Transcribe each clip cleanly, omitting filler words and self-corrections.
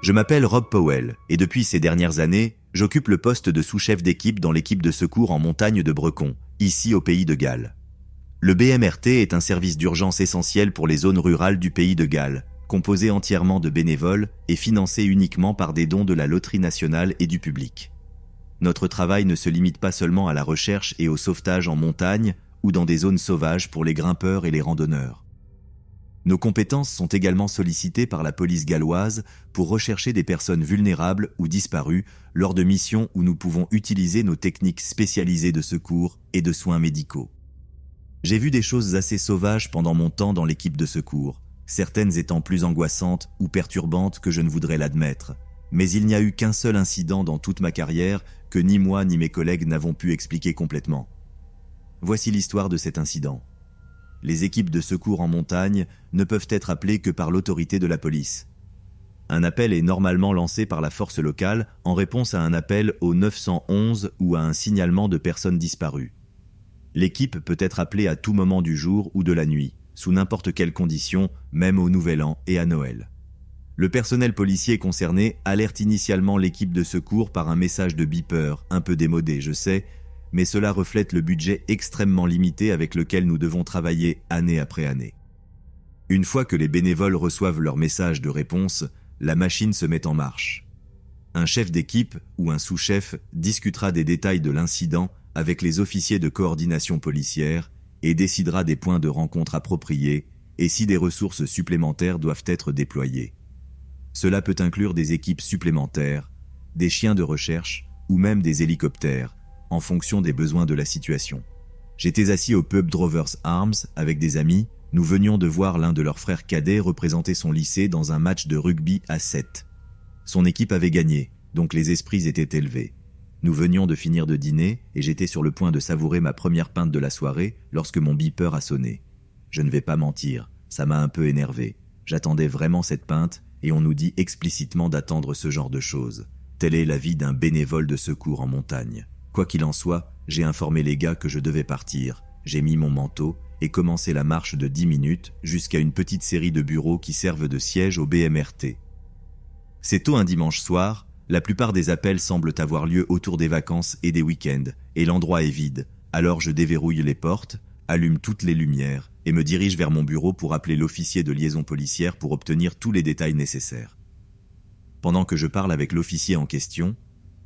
Je m'appelle Rob Powell et depuis ces dernières années, j'occupe le poste de sous-chef d'équipe dans l'équipe de secours en montagne de Brecon, ici au Pays de Galles. Le BMRT est un service d'urgence essentiel pour les zones rurales du Pays de Galles, composé entièrement de bénévoles et financé uniquement par des dons de la Loterie nationale et du public. Notre travail ne se limite pas seulement à la recherche et au sauvetage en montagne ou dans des zones sauvages pour les grimpeurs et les randonneurs. Nos compétences sont également sollicitées par la police galloise pour rechercher des personnes vulnérables ou disparues lors de missions où nous pouvons utiliser nos techniques spécialisées de secours et de soins médicaux. J'ai vu des choses assez sauvages pendant mon temps dans l'équipe de secours, certaines étant plus angoissantes ou perturbantes que je ne voudrais l'admettre. Mais il n'y a eu qu'un seul incident dans toute ma carrière que ni moi ni mes collègues n'avons pu expliquer complètement. Voici l'histoire de cet incident. Les équipes de secours en montagne ne peuvent être appelées que par l'autorité de la police. Un appel est normalement lancé par la force locale en réponse à un appel au 911 ou à un signalement de personnes disparues. L'équipe peut être appelée à tout moment du jour ou de la nuit, sous n'importe quelle condition, même au Nouvel An et à Noël. Le personnel policier concerné alerte initialement l'équipe de secours par un message de beeper, un peu démodé, je sais, mais cela reflète le budget extrêmement limité avec lequel nous devons travailler année après année. Une fois que les bénévoles reçoivent leur message de réponse, la machine se met en marche. Un chef d'équipe ou un sous-chef discutera des détails de l'incident avec les officiers de coordination policière et décidera des points de rencontre appropriés et si des ressources supplémentaires doivent être déployées. Cela peut inclure des équipes supplémentaires, des chiens de recherche ou même des hélicoptères, en fonction des besoins de la situation. J'étais assis au pub Drovers Arms avec des amis, nous venions de voir l'un de leurs frères cadets représenter son lycée dans un match de rugby à 7. Son équipe avait gagné, donc les esprits étaient élevés. Nous venions de finir de dîner et j'étais sur le point de savourer ma première pinte de la soirée lorsque mon beeper a sonné. Je ne vais pas mentir, ça m'a un peu énervé. J'attendais vraiment cette pinte et on nous dit explicitement d'attendre ce genre de choses. Telle est la vie d'un bénévole de secours en montagne. Quoi qu'il en soit, j'ai informé les gars que je devais partir. J'ai mis mon manteau et commencé la marche de 10 minutes jusqu'à une petite série de bureaux qui servent de siège au BMRT. C'est tôt un dimanche soir, la plupart des appels semblent avoir lieu autour des vacances et des week-ends, et l'endroit est vide. Alors je déverrouille les portes, allume toutes les lumières et me dirige vers mon bureau pour appeler l'officier de liaison policière pour obtenir tous les détails nécessaires. Pendant que je parle avec l'officier en question,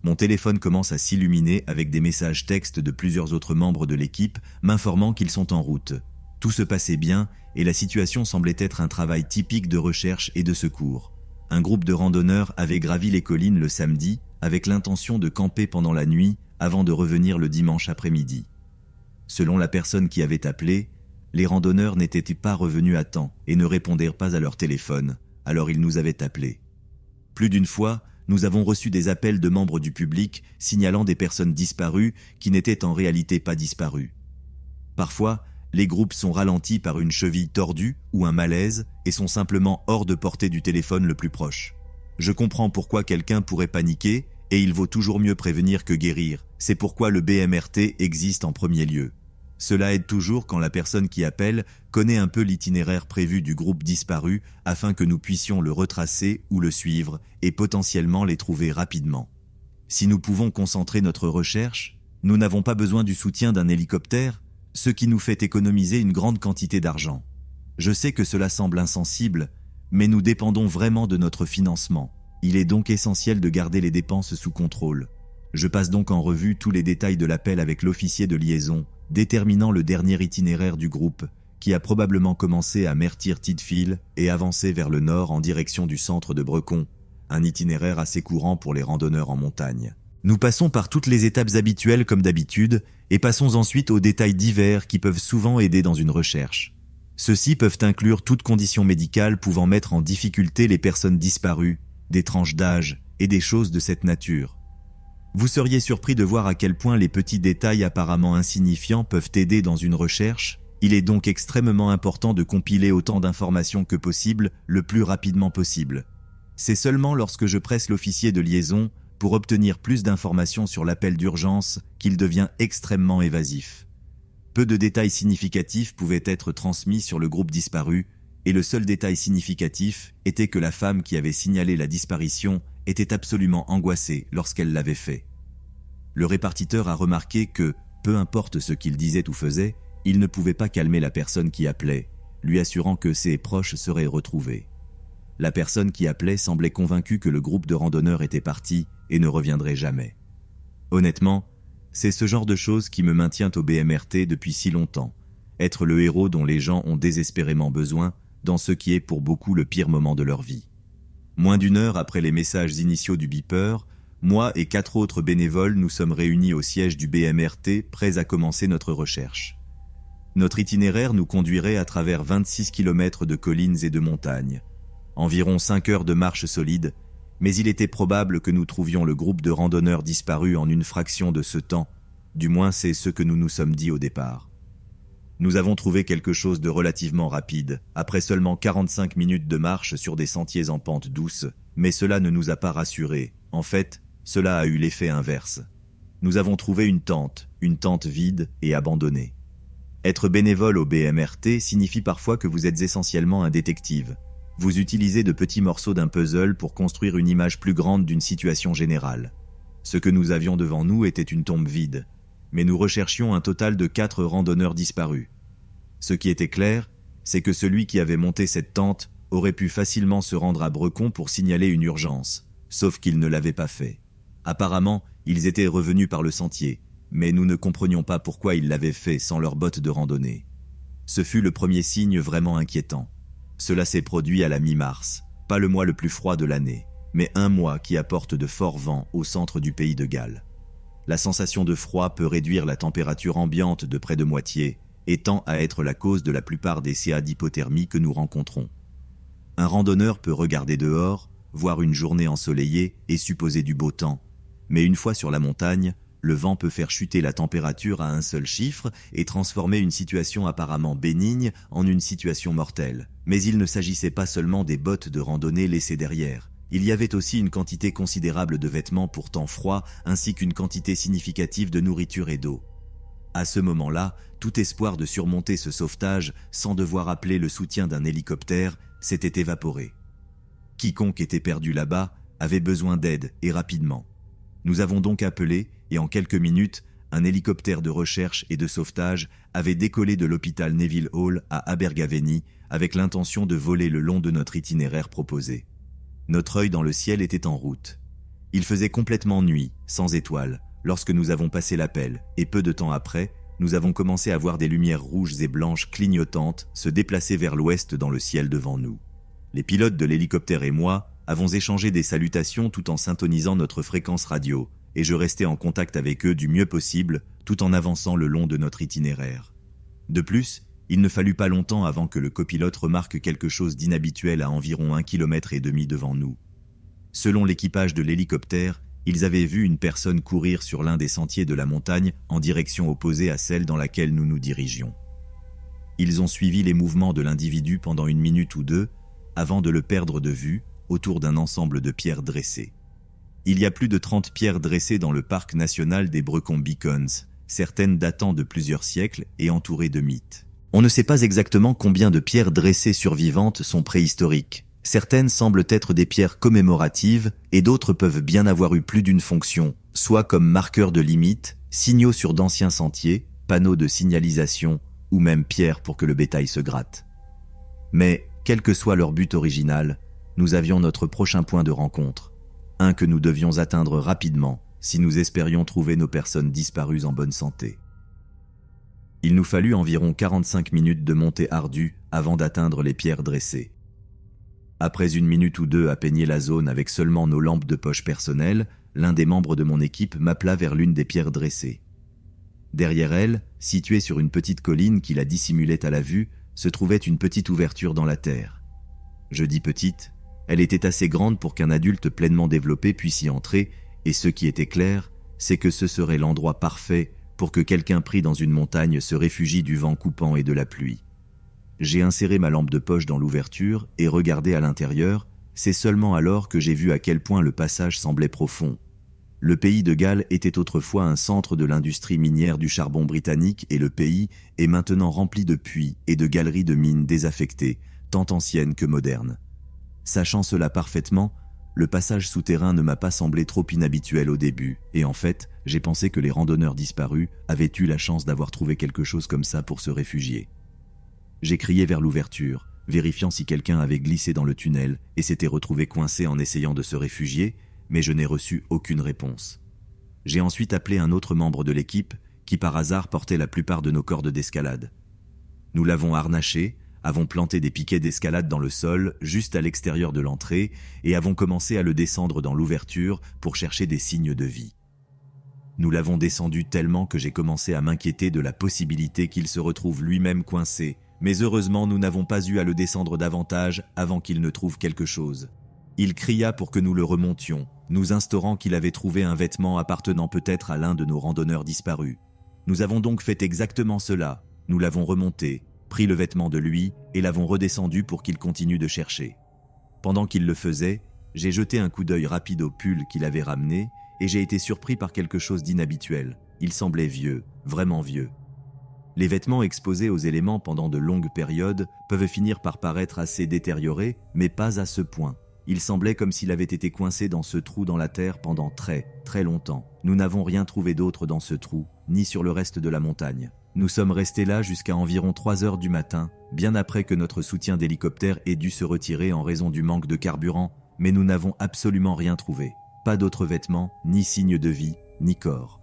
mon téléphone commence à s'illuminer avec des messages textes de plusieurs autres membres de l'équipe m'informant qu'ils sont en route. Tout se passait bien et la situation semblait être un travail typique de recherche et de secours. Un groupe de randonneurs avait gravi les collines le samedi avec l'intention de camper pendant la nuit avant de revenir le dimanche après-midi. Selon la personne qui avait appelé, les randonneurs n'étaient pas revenus à temps et ne répondirent pas à leur téléphone, alors ils nous avaient appelés. Plus d'une fois, nous avons reçu des appels de membres du public signalant des personnes disparues qui n'étaient en réalité pas disparues. Parfois, les groupes sont ralentis par une cheville tordue ou un malaise et sont simplement hors de portée du téléphone le plus proche. Je comprends pourquoi quelqu'un pourrait paniquer et il vaut toujours mieux prévenir que guérir. C'est pourquoi le BMRT existe en premier lieu. Cela aide toujours quand la personne qui appelle connaît un peu l'itinéraire prévu du groupe disparu afin que nous puissions le retracer ou le suivre et potentiellement les trouver rapidement. Si nous pouvons concentrer notre recherche, nous n'avons pas besoin du soutien d'un hélicoptère, ce qui nous fait économiser une grande quantité d'argent. Je sais que cela semble insensible, mais nous dépendons vraiment de notre financement. Il est donc essentiel de garder les dépenses sous contrôle. Je passe donc en revue tous les détails de l'appel avec l'officier de liaison, déterminant le dernier itinéraire du groupe, qui a probablement commencé à Merthyr-Tydfil et avancé vers le nord en direction du centre de Brecon, un itinéraire assez courant pour les randonneurs en montagne. Nous passons par toutes les étapes habituelles comme d'habitude, et passons ensuite aux détails divers qui peuvent souvent aider dans une recherche. Ceux-ci peuvent inclure toute condition médicale pouvant mettre en difficulté les personnes disparues, des tranches d'âge et des choses de cette nature. Vous seriez surpris de voir à quel point les petits détails apparemment insignifiants peuvent aider dans une recherche. Il est donc extrêmement important de compiler autant d'informations que possible le plus rapidement possible. C'est seulement lorsque je presse l'officier de liaison pour obtenir plus d'informations sur l'appel d'urgence qu'il devient extrêmement évasif. Peu de détails significatifs pouvaient être transmis sur le groupe disparu Et le seul détail significatif était que la femme qui avait signalé la disparition était absolument angoissée lorsqu'elle l'avait fait. Le répartiteur a remarqué que, peu importe ce qu'il disait ou faisait, il ne pouvait pas calmer la personne qui appelait, lui assurant que ses proches seraient retrouvés. La personne qui appelait semblait convaincue que le groupe de randonneurs était parti et ne reviendrait jamais. Honnêtement, c'est ce genre de choses qui me maintient au BMRT depuis si longtemps, être le héros dont les gens ont désespérément besoin dans ce qui est pour beaucoup le pire moment de leur vie. Moins d'1 heure après les messages initiaux du beeper, moi et 4 autres bénévoles nous sommes réunis au siège du BMRT, prêts à commencer notre recherche. Notre itinéraire nous conduirait à travers 26 km de collines et de montagnes, environ 5 heures de marche solide, mais il était probable que nous trouvions le groupe de randonneurs disparus en une fraction de ce temps, du moins c'est ce que nous nous sommes dit au départ. Nous avons trouvé quelque chose de relativement rapide, après seulement 45 minutes de marche sur des sentiers en pente douce, mais cela ne nous a pas rassurés. En fait, cela a eu l'effet inverse. Nous avons trouvé une tente vide et abandonnée. Être bénévole au BMRT signifie parfois que vous êtes essentiellement un détective. Vous utilisez de petits morceaux d'un puzzle pour construire une image plus grande d'une situation générale. Ce que nous avions devant nous était une tombe vide, mais nous recherchions un total de 4 randonneurs disparus. Ce qui était clair, c'est que celui qui avait monté cette tente aurait pu facilement se rendre à Brecon pour signaler une urgence, sauf qu'il ne l'avait pas fait. Apparemment, ils étaient revenus par le sentier, mais nous ne comprenions pas pourquoi ils l'avaient fait sans leurs bottes de randonnée. Ce fut le premier signe vraiment inquiétant. Cela s'est produit à la mi-mars, pas le mois le plus froid de l'année, mais un mois qui apporte de forts vents au centre du pays de Galles. La sensation de froid peut réduire la température ambiante de près de moitié et tend à être la cause de la plupart des CA d'hypothermie que nous rencontrons. Un randonneur peut regarder dehors, voir une journée ensoleillée et supposer du beau temps, mais une fois sur la montagne, le vent peut faire chuter la température à un seul chiffre et transformer une situation apparemment bénigne en une situation mortelle. Mais il ne s'agissait pas seulement des bottes de randonnée laissées derrière. Il y avait aussi une quantité considérable de vêtements pourtant froids ainsi qu'une quantité significative de nourriture et d'eau. À ce moment-là, tout espoir de surmonter ce sauvetage sans devoir appeler le soutien d'un hélicoptère s'était évaporé. Quiconque était perdu là-bas avait besoin d'aide et rapidement. Nous avons donc appelé et en quelques minutes, un hélicoptère de recherche et de sauvetage avait décollé de l'hôpital Neville Hall à Abergavenny avec l'intention de voler le long de notre itinéraire proposé. Notre œil dans le ciel était en route. Il faisait complètement nuit, sans étoiles, lorsque nous avons passé l'appel, et peu de temps après, nous avons commencé à voir des lumières rouges et blanches clignotantes se déplacer vers l'ouest dans le ciel devant nous. Les pilotes de l'hélicoptère et moi avons échangé des salutations tout en syntonisant notre fréquence radio, et je restais en contact avec eux du mieux possible, tout en avançant le long de notre itinéraire. De plus, il ne fallut pas longtemps avant que le copilote remarque quelque chose d'inhabituel à environ 1,5 km devant nous. Selon l'équipage de l'hélicoptère, ils avaient vu une personne courir sur l'un des sentiers de la montagne en direction opposée à celle dans laquelle nous nous dirigions. Ils ont suivi les mouvements de l'individu pendant 1 minute ou 2, avant de le perdre de vue, autour d'un ensemble de pierres dressées. Il y a plus de 30 pierres dressées dans le parc national des Brecon Beacons, certaines datant de plusieurs siècles et entourées de mythes. On ne sait pas exactement combien de pierres dressées survivantes sont préhistoriques. Certaines semblent être des pierres commémoratives et d'autres peuvent bien avoir eu plus d'une fonction, soit comme marqueurs de limites, signaux sur d'anciens sentiers, panneaux de signalisation ou même pierres pour que le bétail se gratte. Mais, quel que soit leur but original, nous avions notre prochain point de rencontre, un que nous devions atteindre rapidement si nous espérions trouver nos personnes disparues en bonne santé. Il nous fallut environ 45 minutes de montée ardue avant d'atteindre les pierres dressées. Après 1 minute ou 2 à peigner la zone avec seulement nos lampes de poche personnelles, l'un des membres de mon équipe m'appela vers l'une des pierres dressées. Derrière elle, située sur une petite colline qui la dissimulait à la vue, se trouvait une petite ouverture dans la terre. Je dis petite, elle était assez grande pour qu'un adulte pleinement développé puisse y entrer, et ce qui était clair, c'est que ce serait l'endroit parfait pour que quelqu'un pris dans une montagne se réfugie du vent coupant et de la pluie. J'ai inséré ma lampe de poche dans l'ouverture et regardé à l'intérieur, c'est seulement alors que j'ai vu à quel point le passage semblait profond. Le pays de Galles était autrefois un centre de l'industrie minière du charbon britannique et le pays est maintenant rempli de puits et de galeries de mines désaffectées, tant ancienne que moderne. Sachant cela parfaitement, le passage souterrain ne m'a pas semblé trop inhabituel au début, et en fait, j'ai pensé que les randonneurs disparus avaient eu la chance d'avoir trouvé quelque chose comme ça pour se réfugier. J'ai crié vers l'ouverture, vérifiant si quelqu'un avait glissé dans le tunnel et s'était retrouvé coincé en essayant de se réfugier, mais je n'ai reçu aucune réponse. J'ai ensuite appelé un autre membre de l'équipe qui par hasard portait la plupart de nos cordes d'escalade. Nous l'avons harnaché, avons planté des piquets d'escalade dans le sol juste à l'extérieur de l'entrée et avons commencé à le descendre dans l'ouverture pour chercher des signes de vie. Nous l'avons descendu tellement que j'ai commencé à m'inquiéter de la possibilité qu'il se retrouve lui-même coincé, mais heureusement nous n'avons pas eu à le descendre davantage avant qu'il ne trouve quelque chose. Il cria pour que nous le remontions, nous instaurant qu'il avait trouvé un vêtement appartenant peut-être à l'un de nos randonneurs disparus. Nous avons donc fait exactement cela, nous l'avons remonté, pris le vêtement de lui et l'avons redescendu pour qu'il continue de chercher. Pendant qu'il le faisait, j'ai jeté un coup d'œil rapide au pull qu'il avait ramené et j'ai été surpris par quelque chose d'inhabituel. Il semblait vieux, vraiment vieux. Les vêtements exposés aux éléments pendant de longues périodes peuvent finir par paraître assez détériorés, mais pas à ce point. Il semblait comme s'il avait été coincé dans ce trou dans la terre pendant très, très longtemps. Nous n'avons rien trouvé d'autre dans ce trou, ni sur le reste de la montagne. Nous sommes restés là jusqu'à environ 3 heures du matin, bien après que notre soutien d'hélicoptère ait dû se retirer en raison du manque de carburant, mais nous n'avons absolument rien trouvé. Pas d'autres vêtements, ni signes de vie, ni corps.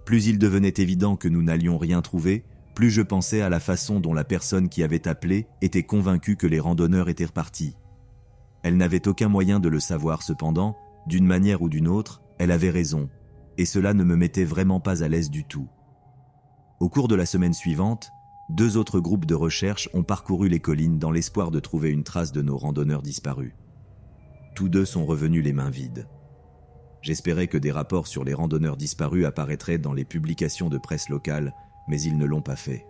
Plus il devenait évident que nous n'allions rien trouver, plus je pensais à la façon dont la personne qui avait appelé était convaincue que les randonneurs étaient repartis. Elle n'avait aucun moyen de le savoir cependant, d'une manière ou d'une autre, elle avait raison, et cela ne me mettait vraiment pas à l'aise du tout. Au cours de la semaine suivante, 2 autres groupes de recherche ont parcouru les collines dans l'espoir de trouver une trace de nos randonneurs disparus. Tous 2 sont revenus les mains vides. J'espérais que des rapports sur les randonneurs disparus apparaîtraient dans les publications de presse locale, mais ils ne l'ont pas fait.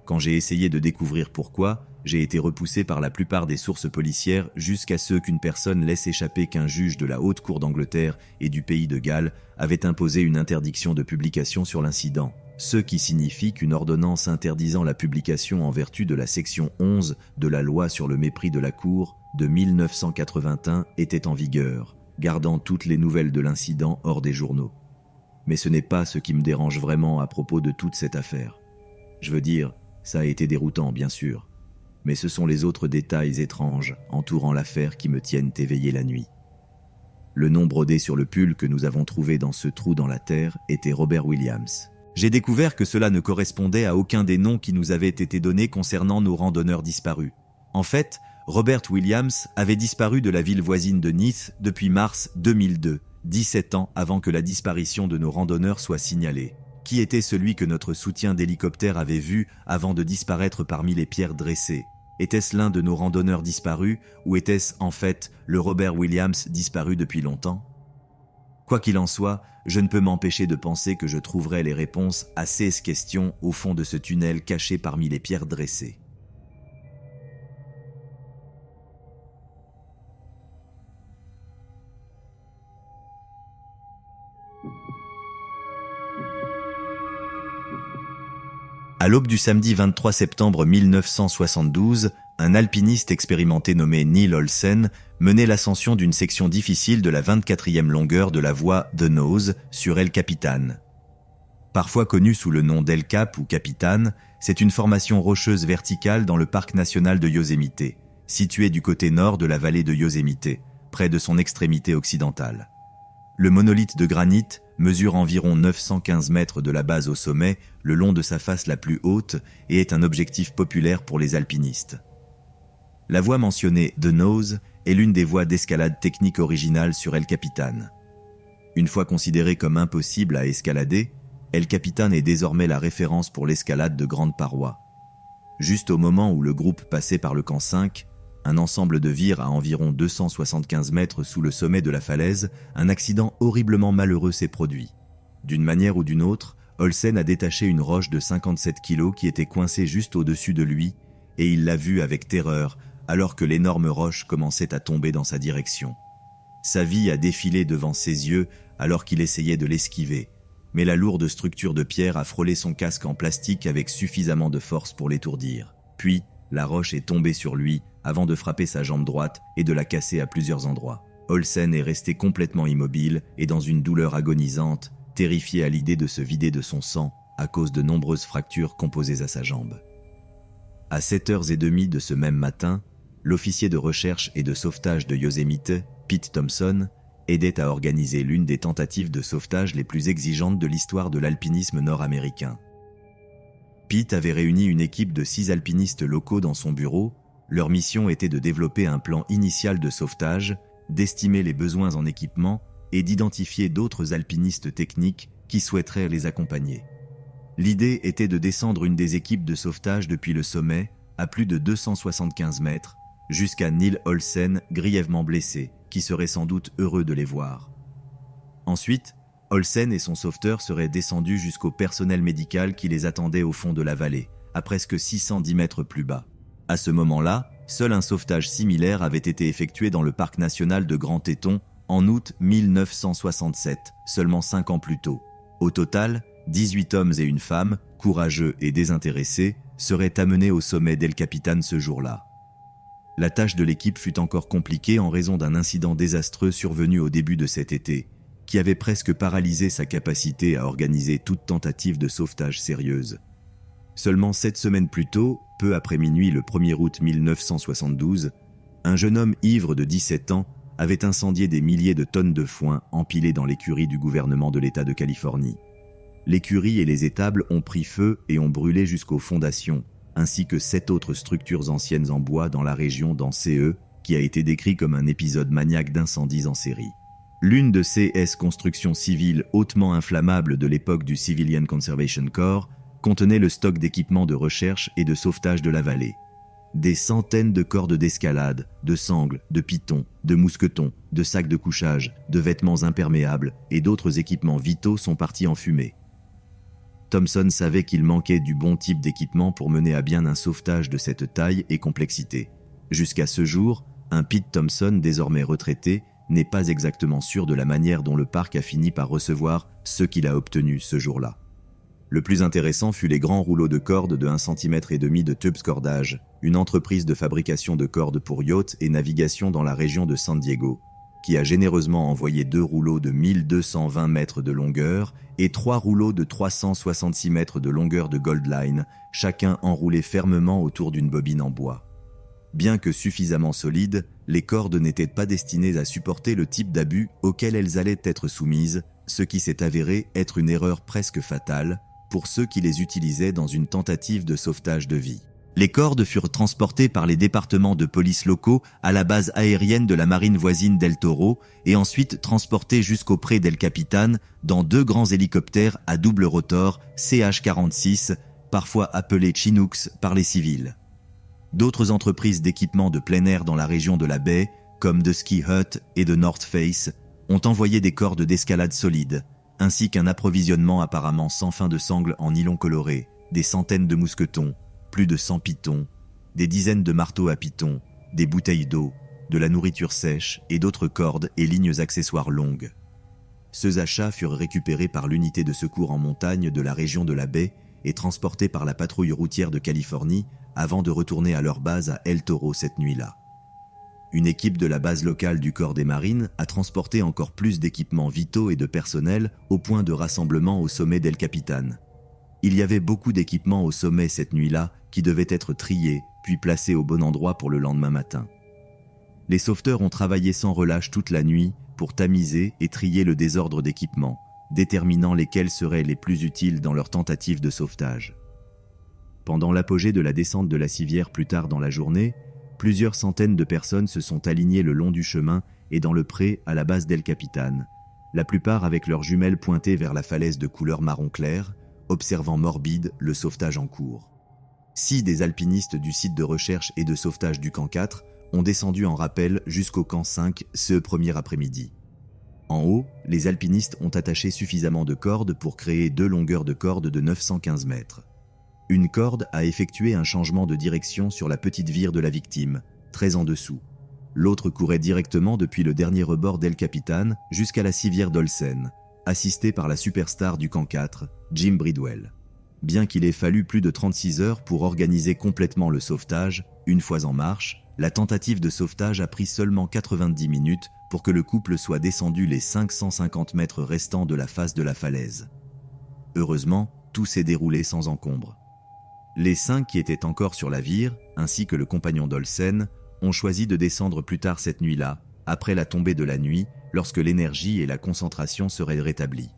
Quand j'ai essayé de découvrir pourquoi, j'ai été repoussé par la plupart des sources policières jusqu'à ce qu'une personne laisse échapper qu'un juge de la Haute Cour d'Angleterre et du pays de Galles avait imposé une interdiction de publication sur l'incident, ce qui signifie qu'une ordonnance interdisant la publication en vertu de la section 11 de la loi sur le mépris de la Cour de 1981 était en vigueur, gardant toutes les nouvelles de l'incident hors des journaux. Mais ce n'est pas ce qui me dérange vraiment à propos de toute cette affaire. Je veux dire, ça a été déroutant bien sûr, mais ce sont les autres détails étranges entourant l'affaire qui me tiennent éveillé la nuit. Le nom brodé sur le pull que nous avons trouvé dans ce trou dans la terre était Robert Williams. J'ai découvert que cela ne correspondait à aucun des noms qui nous avaient été donnés concernant nos randonneurs disparus. En fait, Robert Williams avait disparu de la ville voisine de Nice depuis mars 2002, 17 ans avant que la disparition de nos randonneurs soit signalée. Qui était celui que notre soutien d'hélicoptère avait vu avant de disparaître parmi les pierres dressées? Était-ce l'un de nos randonneurs disparus ou était-ce en fait le Robert Williams disparu depuis longtemps? Quoi qu'il en soit, je ne peux m'empêcher de penser que je trouverai les réponses à ces questions au fond de ce tunnel caché parmi les pierres dressées. À l'aube du samedi 23 septembre 1972, un alpiniste expérimenté nommé Neil Olsen menait l'ascension d'une section difficile de la 24e longueur de la voie The Nose sur El Capitan. Parfois connue sous le nom d'El Cap ou Capitan, c'est une formation rocheuse verticale dans le parc national de Yosemite, situé du côté nord de la vallée de Yosemite, près de son extrémité occidentale. Le monolithe de granit mesure environ 915 mètres de la base au sommet, le long de sa face la plus haute, et est un objectif populaire pour les alpinistes. La voie mentionnée The Nose est l'une des voies d'escalade technique originales sur El Capitan. Une fois considérée comme impossible à escalader, El Capitan est désormais la référence pour l'escalade de grandes parois. Juste au moment où le groupe passait par le camp 5, un ensemble de vires à environ 275 mètres sous le sommet de la falaise, un accident horriblement malheureux s'est produit. D'une manière ou d'une autre, Olsen a détaché une roche de 57 kilos qui était coincée juste au-dessus de lui, et il l'a vue avec terreur alors que l'énorme roche commençait à tomber dans sa direction. Sa vie a défilé devant ses yeux alors qu'il essayait de l'esquiver, mais la lourde structure de pierre a frôlé son casque en plastique avec suffisamment de force pour l'étourdir. Puis, la roche est tombée sur lui avant de frapper sa jambe droite et de la casser à plusieurs endroits. Olsen est resté complètement immobile et dans une douleur agonisante, terrifié à l'idée de se vider de son sang à cause de nombreuses fractures composées à sa jambe. À 7h30 de ce même matin, l'officier de recherche et de sauvetage de Yosemite, Pete Thompson, aidait à organiser l'une des tentatives de sauvetage les plus exigeantes de l'histoire de l'alpinisme nord-américain. Pete avait réuni une équipe de 6 alpinistes locaux dans son bureau. Leur mission était de développer un plan initial de sauvetage, d'estimer les besoins en équipement et d'identifier d'autres alpinistes techniques qui souhaiteraient les accompagner. L'idée était de descendre une des équipes de sauvetage depuis le sommet, à plus de 275 mètres, jusqu'à Neil Olsen, grièvement blessé, qui serait sans doute heureux de les voir. Ensuite, Olsen et son sauveteur seraient descendus jusqu'au personnel médical qui les attendait au fond de la vallée, à presque 610 mètres plus bas. À ce moment-là, seul un sauvetage similaire avait été effectué dans le parc national de Grand Teton en août 1967, seulement 5 ans plus tôt. Au total, 18 hommes et une femme, courageux et désintéressés, seraient amenés au sommet d'El Capitan ce jour-là. La tâche de l'équipe fut encore compliquée en raison d'un incident désastreux survenu au début de cet été, qui avait presque paralysé sa capacité à organiser toute tentative de sauvetage sérieuse. Seulement 7 semaines plus tôt, peu après minuit le 1er août 1972, un jeune homme ivre de 17 ans avait incendié des milliers de tonnes de foin empilées dans l'écurie du gouvernement de l'État de Californie. L'écurie et les étables ont pris feu et ont brûlé jusqu'aux fondations, ainsi que 7 autres structures anciennes en bois dans la région d'Ance, qui a été décrit comme un épisode maniaque d'incendies en série. L'une de ces constructions civiles hautement inflammables de l'époque du Civilian Conservation Corps contenait le stock d'équipements de recherche et de sauvetage de la vallée. Des centaines de cordes d'escalade, de sangles, de pitons, de mousquetons, de sacs de couchage, de vêtements imperméables et d'autres équipements vitaux sont partis en fumée. Thompson savait qu'il manquait du bon type d'équipement pour mener à bien un sauvetage de cette taille et complexité. Jusqu'à ce jour, un Pete Thompson, désormais retraité, n'est pas exactement sûr de la manière dont le parc a fini par recevoir ce qu'il a obtenu ce jour-là. Le plus intéressant fut les grands rouleaux de cordes de 1,5 cm de Tubbs Cordage, une entreprise de fabrication de cordes pour yachts et navigation dans la région de San Diego, qui a généreusement envoyé 2 rouleaux de 1220 mètres de longueur et 3 rouleaux de 366 mètres de longueur de Gold Line, chacun enroulé fermement autour d'une bobine en bois. Bien que suffisamment solides, les cordes n'étaient pas destinées à supporter le type d'abus auquel elles allaient être soumises, ce qui s'est avéré être une erreur presque fatale pour ceux qui les utilisaient dans une tentative de sauvetage de vie. Les cordes furent transportées par les départements de police locaux à la base aérienne de la marine voisine d'El Toro et ensuite transportées jusqu'auprès d'El Capitan dans 2 grands hélicoptères à double rotor CH-46, parfois appelés Chinooks par les civils. D'autres entreprises d'équipement de plein air dans la région de la baie, comme The Ski Hut et The North Face, ont envoyé des cordes d'escalade solides, ainsi qu'un approvisionnement apparemment sans fin de sangles en nylon coloré, des centaines de mousquetons, plus de 100 pitons, des dizaines de marteaux à pitons, des bouteilles d'eau, de la nourriture sèche et d'autres cordes et lignes accessoires longues. Ces achats furent récupérés par l'unité de secours en montagne de la région de la baie et transportés par la patrouille routière de Californie avant de retourner à leur base à El Toro cette nuit-là. Une équipe de la base locale du corps des marines a transporté encore plus d'équipements vitaux et de personnel au point de rassemblement au sommet d'El Capitan. Il y avait beaucoup d'équipements au sommet cette nuit-là qui devaient être triés puis placés au bon endroit pour le lendemain matin. Les sauveteurs ont travaillé sans relâche toute la nuit pour tamiser et trier le désordre d'équipements, déterminant lesquels seraient les plus utiles dans leur tentative de sauvetage. Pendant l'apogée de la descente de la civière plus tard dans la journée, plusieurs centaines de personnes se sont alignées le long du chemin et dans le pré à la base d'El Capitan, la plupart avec leurs jumelles pointées vers la falaise de couleur marron clair, observant morbide le sauvetage en cours. 6 des alpinistes du site de recherche et de sauvetage du camp 4 ont descendu en rappel jusqu'au camp 5 ce premier après-midi. En haut, les alpinistes ont attaché suffisamment de cordes pour créer 2 longueurs de corde de 915 mètres. Une corde a effectué un changement de direction sur la petite vire de la victime, très en dessous. L'autre courait directement depuis le dernier rebord d'El Capitan jusqu'à la civière d'Olsen, assistée par la superstar du camp 4, Jim Bridwell. bien qu'il ait fallu plus de 36 heures pour organiser complètement le sauvetage, une fois en marche, la tentative de sauvetage a pris seulement 90 minutes pour que le couple soit descendu les 550 mètres restants de la face de la falaise. Heureusement, tout s'est déroulé sans encombre. Les 5 qui étaient encore sur la vire, ainsi que le compagnon d'Olsen, ont choisi de descendre plus tard cette nuit-là, après la tombée de la nuit, lorsque l'énergie et la concentration seraient rétablies.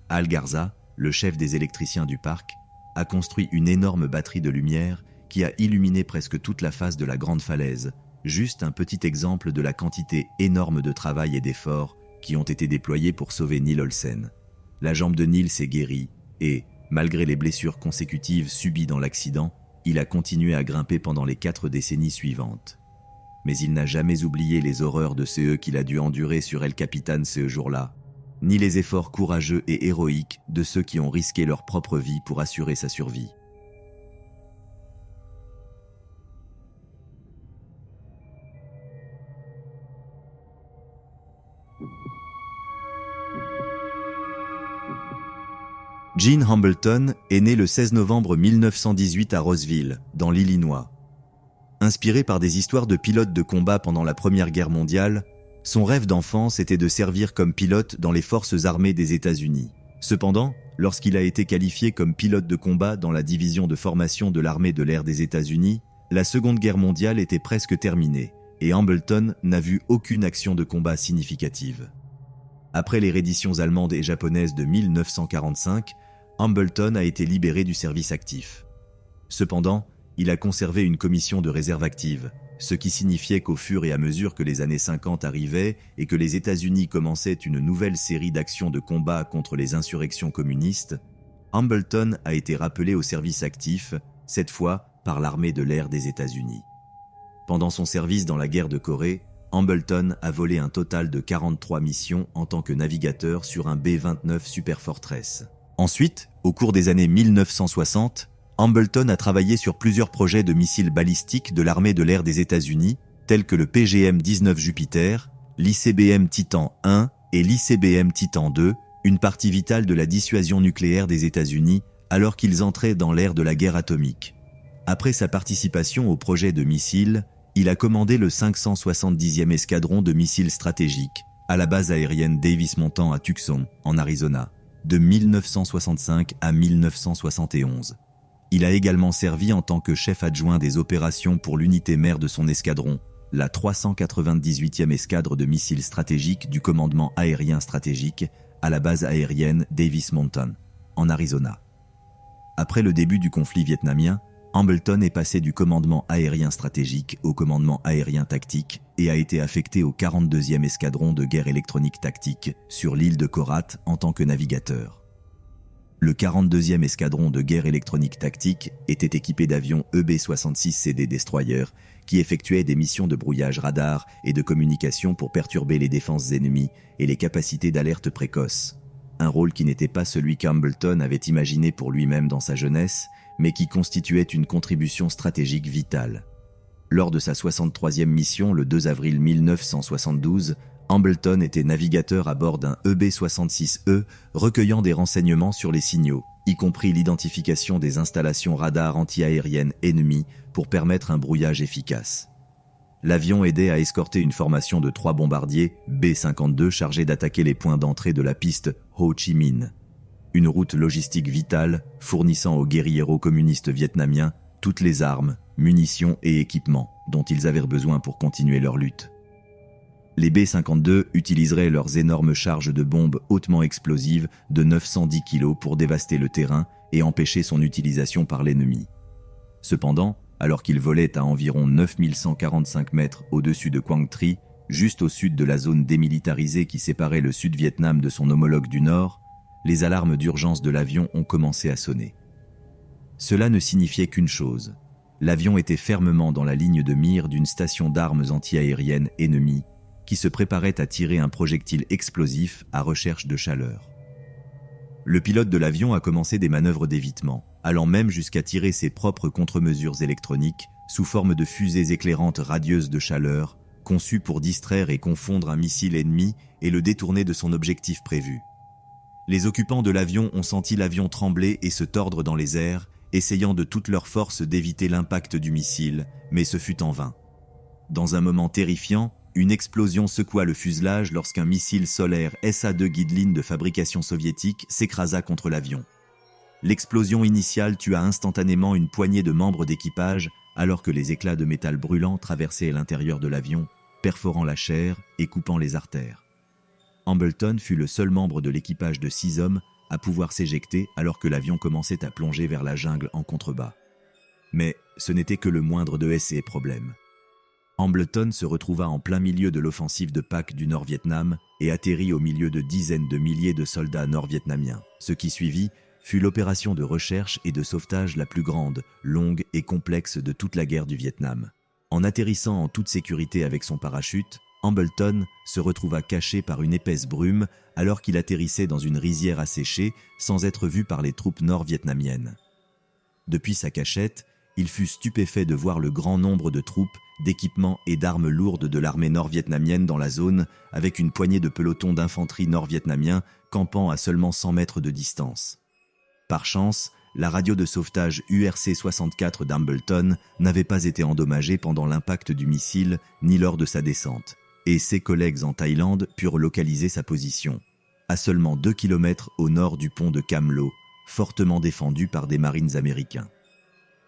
Al Garza, le chef des électriciens du parc, a construit une énorme batterie de lumière qui a illuminé presque toute la face de la grande falaise, juste un petit exemple de la quantité énorme de travail et d'efforts qui ont été déployés pour sauver Neil Olsen. La jambe de Neil s'est guérie et, malgré les blessures consécutives subies dans l'accident, il a continué à grimper pendant les 4 décennies suivantes. Mais il n'a jamais oublié les horreurs de ceux qu'il a dû endurer sur El Capitan ce jour-là, ni les efforts courageux et héroïques de ceux qui ont risqué leur propre vie pour assurer sa survie. Gene Hambleton est né le 16 novembre 1918 à Roseville, dans l'Illinois. Inspiré par des histoires de pilotes de combat pendant la Première Guerre mondiale, son rêve d'enfance était de servir comme pilote dans les forces armées des États-Unis. Cependant, lorsqu'il a été qualifié comme pilote de combat dans la division de formation de l'armée de l'air des États-Unis, la Seconde Guerre mondiale était presque terminée et Hambleton n'a vu aucune action de combat significative. Après les redditions allemandes et japonaises de 1945, Hambleton a été libéré du service actif. Cependant, il a conservé une commission de réserve active, ce qui signifiait qu'au fur et à mesure que les années 50 arrivaient et que les États-Unis commençaient une nouvelle série d'actions de combat contre les insurrections communistes, Hambleton a été rappelé au service actif, cette fois par l'armée de l'air des États-Unis. Pendant son service dans la guerre de Corée, Hambleton a volé un total de 43 missions en tant que navigateur sur un B-29 Superfortress. Ensuite, au cours des années 1960, Hambleton a travaillé sur plusieurs projets de missiles balistiques de l'armée de l'air des États-Unis, tels que le PGM-19 Jupiter, l'ICBM Titan I et l'ICBM Titan II, une partie vitale de la dissuasion nucléaire des États-Unis alors qu'ils entraient dans l'ère de la guerre atomique. Après sa participation au projet de missiles, il a commandé le 570e escadron de missiles stratégiques à la base aérienne Davis-Monthan à Tucson, en Arizona, de 1965 à 1971. Il a également servi en tant que chef adjoint des opérations pour l'unité mère de son escadron, la 398e escadre de missiles stratégiques du commandement aérien stratégique à la base aérienne Davis-Monthan, en Arizona. Après le début du conflit vietnamien, Hambleton est passé du commandement aérien stratégique au commandement aérien tactique et a été affecté au 42e escadron de guerre électronique tactique sur l'île de Korat en tant que navigateur. Le 42e escadron de guerre électronique tactique était équipé d'avions EB-66CD Destroyer qui effectuaient des missions de brouillage radar et de communication pour perturber les défenses ennemies et les capacités d'alerte précoce. Un rôle qui n'était pas celui qu'Hambleton avait imaginé pour lui-même dans sa jeunesse, mais qui constituait une contribution stratégique vitale. Lors de sa 63e mission le 2 avril 1972, Hambleton était navigateur à bord d'un EB-66E recueillant des renseignements sur les signaux, y compris l'identification des installations radars anti-aériennes ennemies pour permettre un brouillage efficace. L'avion aidait à escorter une formation de 3 bombardiers B-52 chargés d'attaquer les points d'entrée de la piste Ho Chi Minh, une route logistique vitale fournissant aux guérilleros communistes vietnamiens toutes les armes, munitions et équipements dont ils avaient besoin pour continuer leur lutte. Les B-52 utiliseraient leurs énormes charges de bombes hautement explosives de 910 kg pour dévaster le terrain et empêcher son utilisation par l'ennemi. Cependant, alors qu'ils volaient à environ 9145 mètres au-dessus de Quang Tri, juste au sud de la zone démilitarisée qui séparait le Sud-Vietnam de son homologue du Nord, les alarmes d'urgence de l'avion ont commencé à sonner. Cela ne signifiait qu'une chose. L'avion était fermement dans la ligne de mire d'une station d'armes anti-aériennes ennemie qui se préparait à tirer un projectile explosif à recherche de chaleur. Le pilote de l'avion a commencé des manœuvres d'évitement, allant même jusqu'à tirer ses propres contre-mesures électroniques sous forme de fusées éclairantes radieuses de chaleur, conçues pour distraire et confondre un missile ennemi et le détourner de son objectif prévu. Les occupants de l'avion ont senti l'avion trembler et se tordre dans les airs, essayant de toute leur force d'éviter l'impact du missile, mais ce fut en vain. Dans un moment terrifiant, une explosion secoua le fuselage lorsqu'un missile solaire SA-2 Guidlin de fabrication soviétique s'écrasa contre l'avion. L'explosion initiale tua instantanément une poignée de membres d'équipage alors que les éclats de métal brûlant traversaient l'intérieur de l'avion, perforant la chair et coupant les artères. Hambleton fut le seul membre de l'équipage de 6 hommes à pouvoir s'éjecter alors que l'avion commençait à plonger vers la jungle en contrebas. Mais ce n'était que le moindre de ces problèmes. Hambleton se retrouva en plein milieu de l'offensive de PAC du Nord-Vietnam et atterrit au milieu de dizaines de milliers de soldats nord-vietnamiens. Ce qui suivit fut l'opération de recherche et de sauvetage la plus grande, longue et complexe de toute la guerre du Vietnam. En atterrissant en toute sécurité avec son parachute, Hambleton se retrouva caché par une épaisse brume alors qu'il atterrissait dans une rizière asséchée sans être vu par les troupes nord-vietnamiennes. Depuis sa cachette, il fut stupéfait de voir le grand nombre de troupes, d'équipements et d'armes lourdes de l'armée nord-vietnamienne dans la zone, avec une poignée de pelotons d'infanterie nord-vietnamiens campant à seulement 100 mètres de distance. Par chance, la radio de sauvetage URC-64 d'Hambleton n'avait pas été endommagée pendant l'impact du missile ni lors de sa descente, et ses collègues en Thaïlande purent localiser sa position, à seulement 2 km au nord du pont de Cam Lo, fortement défendu par des marines américains.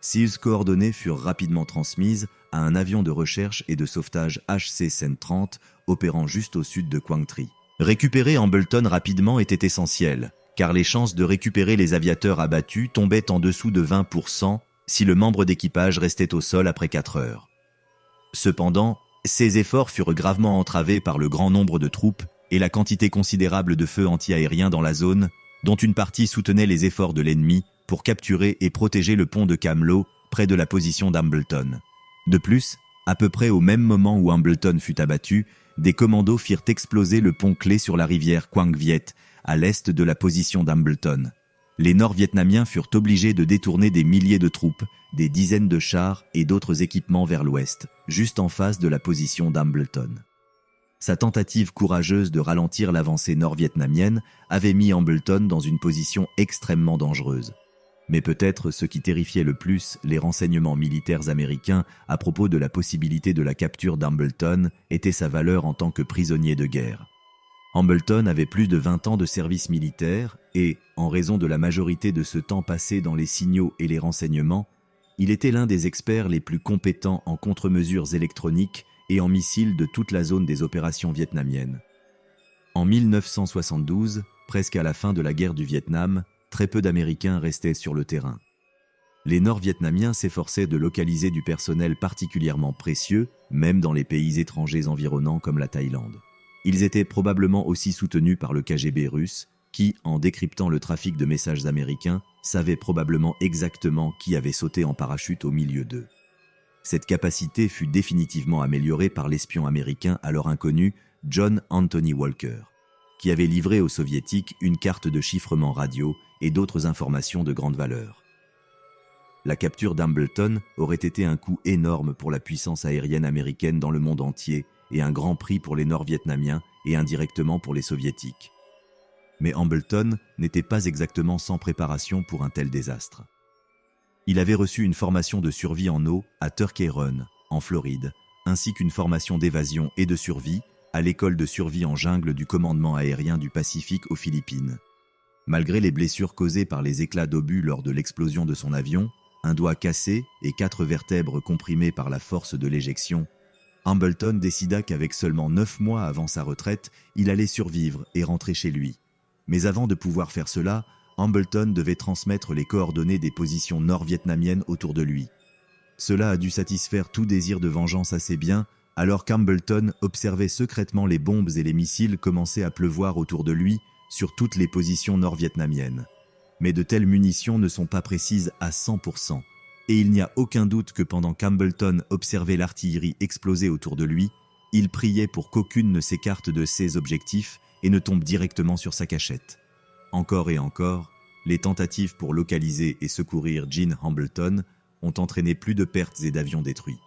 Ces coordonnées furent rapidement transmises à un avion de recherche et de sauvetage HC-130 opérant juste au sud de Quang Tri. Récupérer Hambleton rapidement était essentiel, car les chances de récupérer les aviateurs abattus tombaient en dessous de 20% si le membre d'équipage restait au sol après 4 heures. Cependant, ces efforts furent gravement entravés par le grand nombre de troupes et la quantité considérable de feux anti-aériens dans la zone, dont une partie soutenait les efforts de l'ennemi pour capturer et protéger le pont de Cam Lo près de la position d'Hambleton. De plus, à peu près au même moment où Hambleton fut abattu, des commandos firent exploser le pont clé sur la rivière Quang Viet, à l'est de la position d'Hambleton. Les Nord-Vietnamiens furent obligés de détourner des milliers de troupes, des dizaines de chars et d'autres équipements vers l'ouest, juste en face de la position d'Hambleton. Sa tentative courageuse de ralentir l'avancée nord-vietnamienne avait mis Hambleton dans une position extrêmement dangereuse. Mais peut-être ce qui terrifiait le plus les renseignements militaires américains à propos de la possibilité de la capture d'Hambleton était sa valeur en tant que prisonnier de guerre. Hambleton avait plus de 20 ans de service militaire et, en raison de la majorité de ce temps passé dans les signaux et les renseignements, il était l'un des experts les plus compétents en contre-mesures électroniques et en missiles de toute la zone des opérations vietnamiennes. En 1972, presque à la fin de la guerre du Vietnam, très peu d'Américains restaient sur le terrain. Les Nord-Vietnamiens s'efforçaient de localiser du personnel particulièrement précieux, même dans les pays étrangers environnants comme la Thaïlande. Ils étaient probablement aussi soutenus par le KGB russe, qui, en décryptant le trafic de messages américains, savait probablement exactement qui avait sauté en parachute au milieu d'eux. Cette capacité fut définitivement améliorée par l'espion américain alors inconnu John Anthony Walker, qui avait livré aux Soviétiques une carte de chiffrement radio et d'autres informations de grande valeur. La capture d'Hambleton aurait été un coup énorme pour la puissance aérienne américaine dans le monde entier et un grand prix pour les Nord-Vietnamiens et indirectement pour les Soviétiques. Mais Hambleton n'était pas exactement sans préparation pour un tel désastre. Il avait reçu une formation de survie en eau à Turkey Run, en Floride, ainsi qu'une formation d'évasion et de survie à l'école de survie en jungle du commandement aérien du Pacifique aux Philippines. Malgré les blessures causées par les éclats d'obus lors de l'explosion de son avion, un doigt cassé et 4 vertèbres comprimées par la force de l'éjection, Hambleton décida qu'avec seulement 9 mois avant sa retraite, il allait survivre et rentrer chez lui. Mais avant de pouvoir faire cela, Hambleton devait transmettre les coordonnées des positions nord-vietnamiennes autour de lui. Cela a dû satisfaire tout désir de vengeance assez bien, alors qu'Hambleton observait secrètement les bombes et les missiles commencer à pleuvoir autour de lui sur toutes les positions nord-vietnamiennes. Mais de telles munitions ne sont pas précises à 100%, et il n'y a aucun doute que pendant qu'Hambleton observait l'artillerie exploser autour de lui, il priait pour qu'aucune ne s'écarte de ses objectifs et ne tombe directement sur sa cachette. Encore et encore, les tentatives pour localiser et secourir Gene Hambleton ont entraîné plus de pertes et d'avions détruits.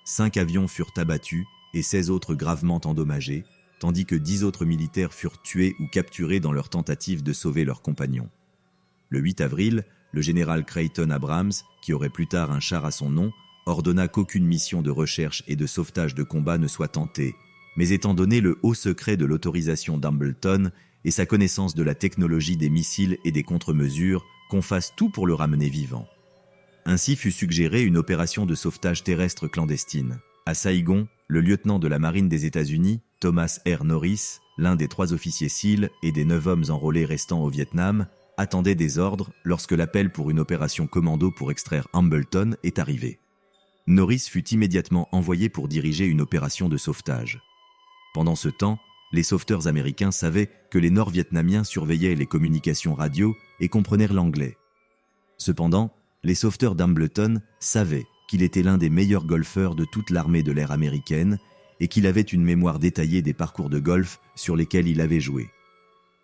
5 avions furent abattus et 16 autres gravement endommagés, tandis que 10 autres militaires furent tués ou capturés dans leur tentative de sauver leurs compagnons. Le 8 avril, le général Creighton Abrams, qui aurait plus tard un char à son nom, ordonna qu'aucune mission de recherche et de sauvetage de combat ne soit tentée, mais étant donné le haut secret de l'autorisation d'Hambleton et sa connaissance de la technologie des missiles et des contre-mesures, qu'on fasse tout pour le ramener vivant. Ainsi fut suggérée une opération de sauvetage terrestre clandestine. À Saïgon, le lieutenant de la marine des États-Unis, Thomas R. Norris, l'un des 3 officiers SEAL et des 9 hommes enrôlés restants au Vietnam, attendait des ordres lorsque l'appel pour une opération commando pour extraire Hambleton est arrivé. Norris fut immédiatement envoyé pour diriger une opération de sauvetage. Pendant ce temps, les sauveteurs américains savaient que les Nord-Vietnamiens surveillaient les communications radio et comprenaient l'anglais. Cependant, les sauveteurs d'Hambleton savaient qu'il était l'un des meilleurs golfeurs de toute l'armée de l'air américaine et qu'il avait une mémoire détaillée des parcours de golf sur lesquels il avait joué.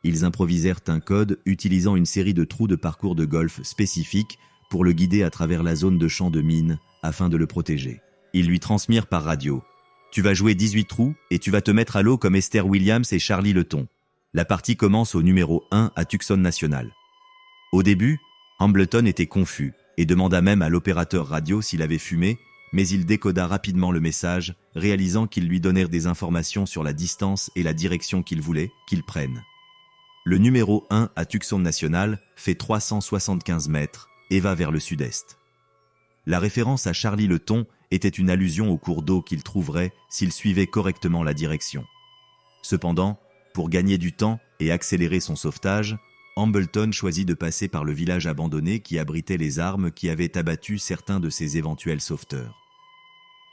Ils improvisèrent un code utilisant une série de trous de parcours de golf spécifiques pour le guider à travers la zone de champ de mines afin de le protéger. Ils lui transmirent par radio « Tu vas jouer 18 trous et tu vas te mettre à l'eau comme Esther Williams et Charlie Letton. La partie commence au numéro 1 à Tucson National. » Au début, Hambleton était confus et demanda même à l'opérateur radio s'il avait fumé, mais il décoda rapidement le message, réalisant qu'ils lui donnèrent des informations sur la distance et la direction qu'il voulait qu'ils prennent. Le numéro 1 à Tucson National fait 375 mètres et va vers le sud-est. La référence à Charlie Letton était une allusion au cours d'eau qu'il trouverait s'il suivait correctement la direction. Cependant, pour gagner du temps et accélérer son sauvetage, Hambleton choisit de passer par le village abandonné qui abritait les armes qui avaient abattu certains de ses éventuels sauveteurs.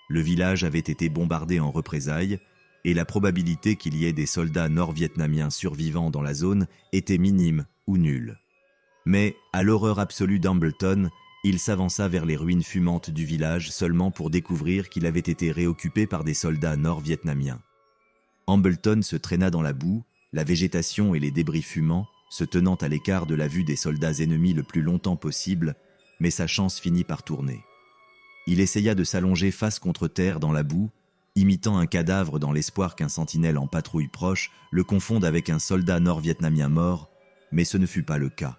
Le village avait été bombardé en représailles et la probabilité qu'il y ait des soldats nord-vietnamiens survivants dans la zone était minime ou nulle. Mais, à l'horreur absolue d'Hambleton, il s'avança vers les ruines fumantes du village seulement pour découvrir qu'il avait été réoccupé par des soldats nord-vietnamiens. Hambleton se traîna dans la boue, la végétation et les débris fumants, se tenant à l'écart de la vue des soldats ennemis le plus longtemps possible, mais sa chance finit par tourner. Il essaya de s'allonger face contre terre dans la boue, imitant un cadavre dans l'espoir qu'un sentinelle en patrouille proche le confonde avec un soldat nord-vietnamien mort, mais ce ne fut pas le cas.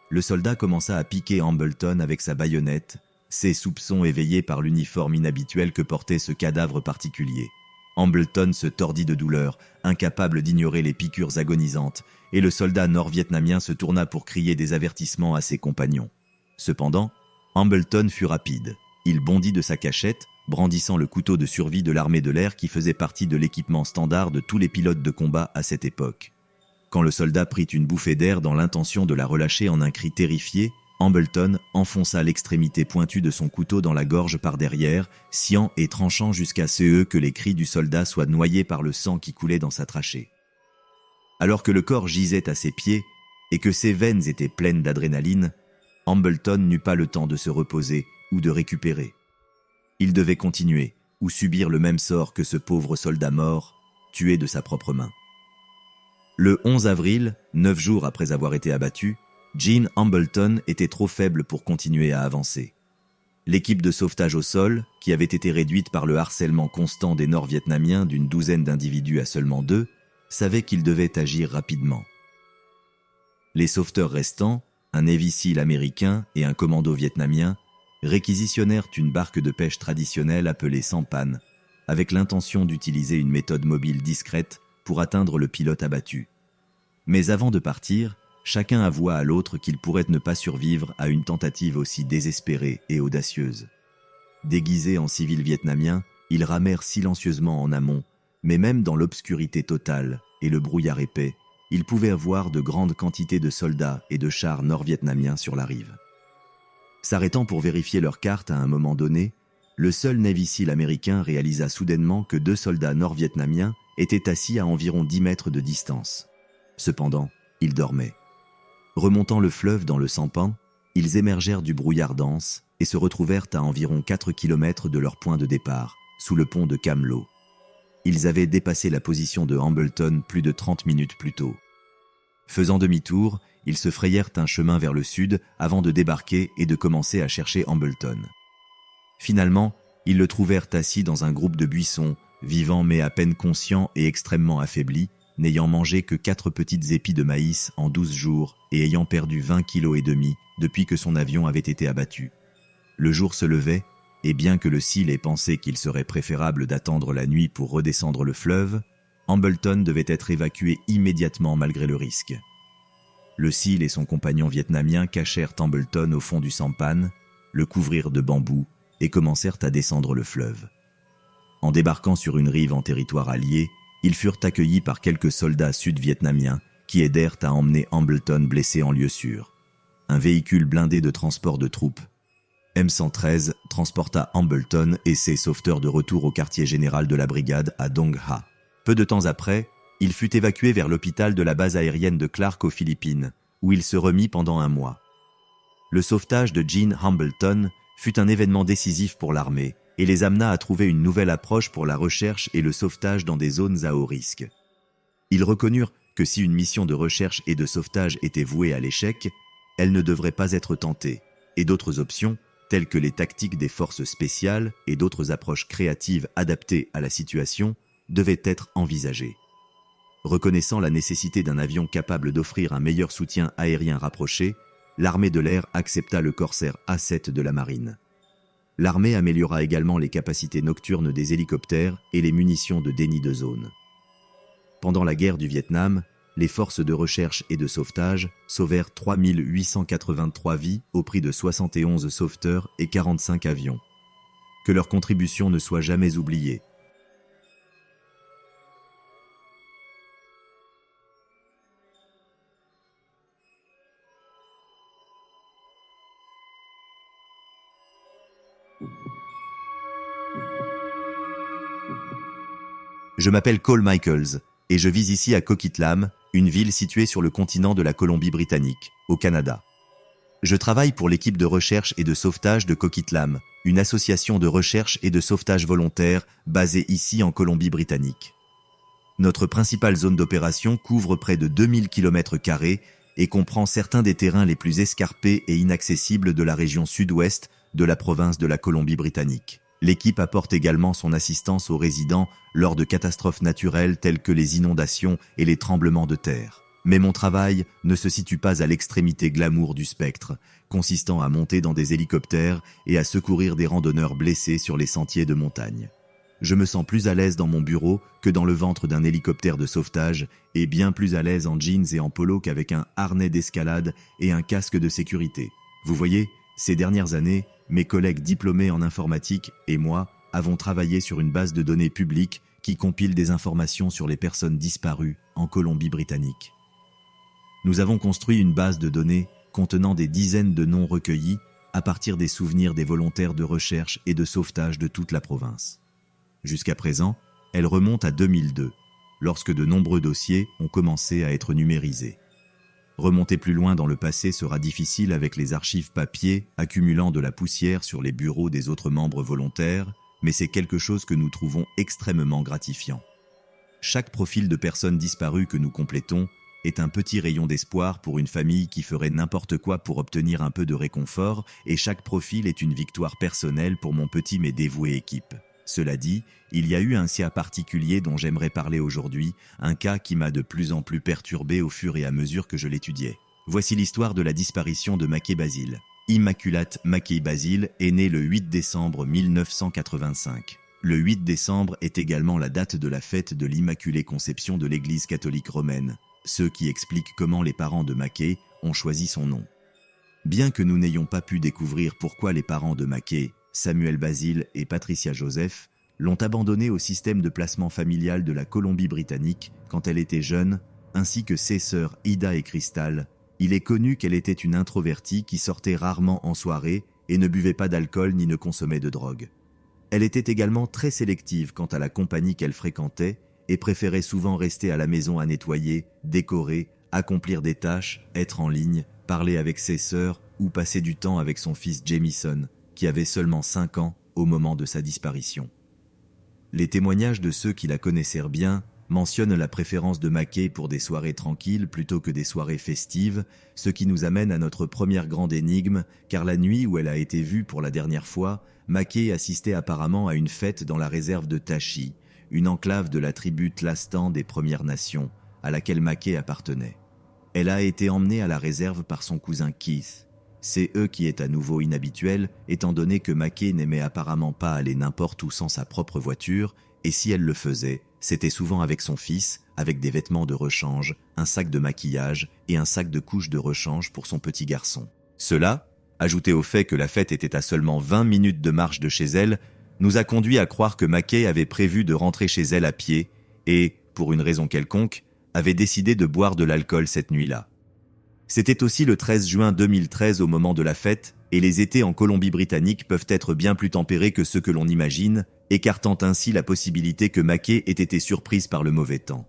Le soldat commença à piquer Hambleton avec sa baïonnette, ses soupçons éveillés par l'uniforme inhabituel que portait ce cadavre particulier. Hambleton se tordit de douleur, incapable d'ignorer les piqûres agonisantes, et le soldat nord-vietnamien se tourna pour crier des avertissements à ses compagnons. Cependant, Hambleton fut rapide. Il bondit de sa cachette, brandissant le couteau de survie de l'armée de l'air qui faisait partie de l'équipement standard de tous les pilotes de combat à cette époque. Quand le soldat prit une bouffée d'air dans l'intention de la relâcher en un cri terrifié, Hambleton enfonça l'extrémité pointue de son couteau dans la gorge par derrière, sciant et tranchant jusqu'à ce que les cris du soldat soient noyés par le sang qui coulait dans sa trachée. Alors que le corps gisait à ses pieds et que ses veines étaient pleines d'adrénaline, Hambleton n'eut pas le temps de se reposer ou de récupérer. Il devait continuer ou subir le même sort que ce pauvre soldat mort, tué de sa propre main. Le 11 avril, 9 jours après avoir été abattu, Gene Hambleton était trop faible pour continuer à avancer. L'équipe de sauvetage au sol, qui avait été réduite par le harcèlement constant des Nord-Vietnamiens d'une douzaine d'individus à seulement 2, savait qu'il devait agir rapidement. Les sauveteurs restants, un Navy SEAL américain et un commando vietnamien, réquisitionnèrent une barque de pêche traditionnelle appelée sampan, avec l'intention d'utiliser une méthode mobile discrète pour atteindre le pilote abattu. Mais avant de partir, chacun avoua à l'autre qu'il pourrait ne pas survivre à une tentative aussi désespérée et audacieuse. Déguisés en civils vietnamiens, ils ramèrent silencieusement en amont, mais même dans l'obscurité totale et le brouillard épais, ils pouvaient voir de grandes quantités de soldats et de chars nord-vietnamiens sur la rive. S'arrêtant pour vérifier leur carte à un moment donné, le seul Navy SEAL américain réalisa soudainement que 2 soldats nord-vietnamiens étaient assis à environ 10 mètres de distance. Cependant, ils dormaient. Remontant le fleuve dans le sampan, ils émergèrent du brouillard dense et se retrouvèrent à environ 4 km de leur point de départ, sous le pont de Cam Lo. Ils avaient dépassé la position de Hambleton plus de 30 minutes plus tôt. Faisant demi-tour, ils se frayèrent un chemin vers le sud avant de débarquer et de commencer à chercher Hambleton. Finalement, ils le trouvèrent assis dans un groupe de buissons, vivant mais à peine conscient et extrêmement affaibli, n'ayant mangé que 4 petites épis de maïs en 12 jours et ayant perdu 20 kilos et demi depuis que son avion avait été abattu. Le jour se levait, et bien que le SEAL ait pensé qu'il serait préférable d'attendre la nuit pour redescendre le fleuve, Hambleton devait être évacué immédiatement malgré le risque. Le SEAL et son compagnon vietnamien cachèrent Hambleton au fond du sampan, le couvrirent de bambous et commencèrent à descendre le fleuve. En débarquant sur une rive en territoire allié, ils furent accueillis par quelques soldats sud-vietnamiens qui aidèrent à emmener Hambleton blessé en lieu sûr. Un véhicule blindé de transport de troupes, M113, transporta Hambleton et ses sauveteurs de retour au quartier général de la brigade à Dong Ha. Peu de temps après, il fut évacué vers l'hôpital de la base aérienne de Clark aux Philippines, où il se remit pendant 1 mois. Le sauvetage de Gene Hambleton fut un événement décisif pour l'armée et les amena à trouver une nouvelle approche pour la recherche et le sauvetage dans des zones à haut risque. Ils reconnurent que si une mission de recherche et de sauvetage était vouée à l'échec, elle ne devrait pas être tentée, et d'autres options, telles que les tactiques des forces spéciales et d'autres approches créatives adaptées à la situation, devaient être envisagées. Reconnaissant la nécessité d'un avion capable d'offrir un meilleur soutien aérien rapproché, l'armée de l'air accepta le Corsair A7 de la marine. L'armée améliora également les capacités nocturnes des hélicoptères et les munitions de déni de zone. Pendant la guerre du Vietnam, les forces de recherche et de sauvetage sauvèrent 3883 vies au prix de 71 sauveteurs et 45 avions. Que leur contribution ne soit jamais oubliée. Je m'appelle Cole Michaels et je vis ici à Coquitlam, une ville située sur le continent de la Colombie-Britannique, au Canada. Je travaille pour l'équipe de recherche et de sauvetage de Coquitlam, une association de recherche et de sauvetage volontaire basée ici en Colombie-Britannique. Notre principale zone d'opération couvre près de 2000 km² et comprend certains des terrains les plus escarpés et inaccessibles de la région sud-ouest de la province de la Colombie-Britannique. L'équipe apporte également son assistance aux résidents lors de catastrophes naturelles telles que les inondations et les tremblements de terre. Mais mon travail ne se situe pas à l'extrémité glamour du spectre, consistant à monter dans des hélicoptères et à secourir des randonneurs blessés sur les sentiers de montagne. Je me sens plus à l'aise dans mon bureau que dans le ventre d'un hélicoptère de sauvetage et bien plus à l'aise en jeans et en polo qu'avec un harnais d'escalade et un casque de sécurité. Vous voyez, ces dernières années, mes collègues diplômés en informatique et moi avons travaillé sur une base de données publique qui compile des informations sur les personnes disparues en Colombie-Britannique. Nous avons construit une base de données contenant des dizaines de noms recueillis à partir des souvenirs des volontaires de recherche et de sauvetage de toute la province. Jusqu'à présent, elle remonte à 2002, lorsque de nombreux dossiers ont commencé à être numérisés. Remonter plus loin dans le passé sera difficile avec les archives papier accumulant de la poussière sur les bureaux des autres membres volontaires, mais c'est quelque chose que nous trouvons extrêmement gratifiant. Chaque profil de personne disparue que nous complétons est un petit rayon d'espoir pour une famille qui ferait n'importe quoi pour obtenir un peu de réconfort, et chaque profil est une victoire personnelle pour mon petit mais dévoué équipe. Cela dit, il y a eu un cas particulier dont j'aimerais parler aujourd'hui, un cas qui m'a de plus en plus perturbé au fur et à mesure que je l'étudiais. Voici l'histoire de la disparition de Mackay Basil. Immaculate Mackay Basil est née le 8 décembre 1985. Le 8 décembre est également la date de la fête de l'Immaculée Conception de l'Église catholique romaine, ce qui explique comment les parents de Mackay ont choisi son nom. Bien que nous n'ayons pas pu découvrir pourquoi les parents de Mackay, Samuel Basil et Patricia Joseph, l'ont abandonnée au système de placement familial de la Colombie-Britannique quand elle était jeune, ainsi que ses sœurs Ida et Crystal, il est connu qu'elle était une introvertie qui sortait rarement en soirée et ne buvait pas d'alcool ni ne consommait de drogue. Elle était également très sélective quant à la compagnie qu'elle fréquentait et préférait souvent rester à la maison à nettoyer, décorer, accomplir des tâches, être en ligne, parler avec ses sœurs ou passer du temps avec son fils Jamison, qui avait seulement 5 ans au moment de sa disparition. Les témoignages de ceux qui la connaissèrent bien mentionnent la préférence de Mackay pour des soirées tranquilles plutôt que des soirées festives, ce qui nous amène à notre première grande énigme, car la nuit où elle a été vue pour la dernière fois, Mackay assistait apparemment à une fête dans la réserve de Tachi, une enclave de la tribu Tlastan des Premières Nations, à laquelle Mackay appartenait. Elle a été emmenée à la réserve par son cousin Keith. C'est eux qui est à nouveau inhabituel, étant donné que Mackay n'aimait apparemment pas aller n'importe où sans sa propre voiture, et si elle le faisait, c'était souvent avec son fils, avec des vêtements de rechange, un sac de maquillage et un sac de couches de rechange pour son petit garçon. Cela, ajouté au fait que la fête était à seulement 20 minutes de marche de chez elle, nous a conduit à croire que Mackay avait prévu de rentrer chez elle à pied et, pour une raison quelconque, avait décidé de boire de l'alcool cette nuit-là. C'était aussi le 13 juin 2013 au moment de la fête, et les étés en Colombie-Britannique peuvent être bien plus tempérés que ceux que l'on imagine, écartant ainsi la possibilité que Mackay ait été surprise par le mauvais temps.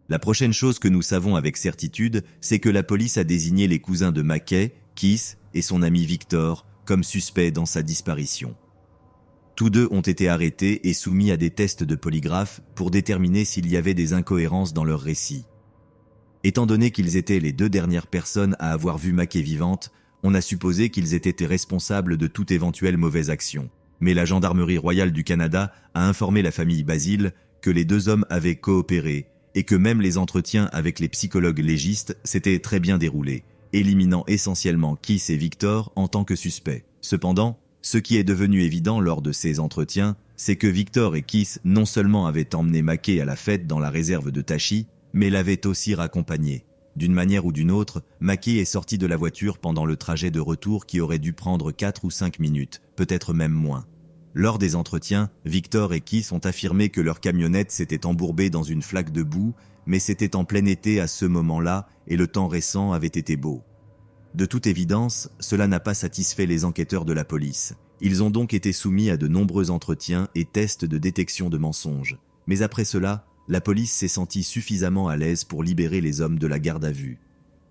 La prochaine chose que nous savons avec certitude, c'est que la police a désigné les cousins de Mackay, Keith et son ami Victor, comme suspects dans sa disparition. Tous deux ont été arrêtés et soumis à des tests de polygraphe pour déterminer s'il y avait des incohérences dans leur récit. Étant donné qu'ils étaient les deux dernières personnes à avoir vu Mackay vivante, on a supposé qu'ils étaient responsables de toute éventuelle mauvaise action. Mais la Gendarmerie royale du Canada a informé la famille Basile que les deux hommes avaient coopéré et que même les entretiens avec les psychologues légistes s'étaient très bien déroulés, éliminant essentiellement Keith et Victor en tant que suspects. Cependant, ce qui est devenu évident lors de ces entretiens, c'est que Victor et Keith non seulement avaient emmené Mackay à la fête dans la réserve de Tachi, mais l'avaient aussi raccompagné. D'une manière ou d'une autre, Mackay est sorti de la voiture pendant le trajet de retour qui aurait dû prendre 4 ou 5 minutes, peut-être même moins. Lors des entretiens, Victor et Keith ont affirmé que leur camionnette s'était embourbée dans une flaque de boue, mais c'était en plein été à ce moment-là et le temps récent avait été beau. De toute évidence, cela n'a pas satisfait les enquêteurs de la police. Ils ont donc été soumis à de nombreux entretiens et tests de détection de mensonges. Mais après cela, la police s'est sentie suffisamment à l'aise pour libérer les hommes de la garde à vue.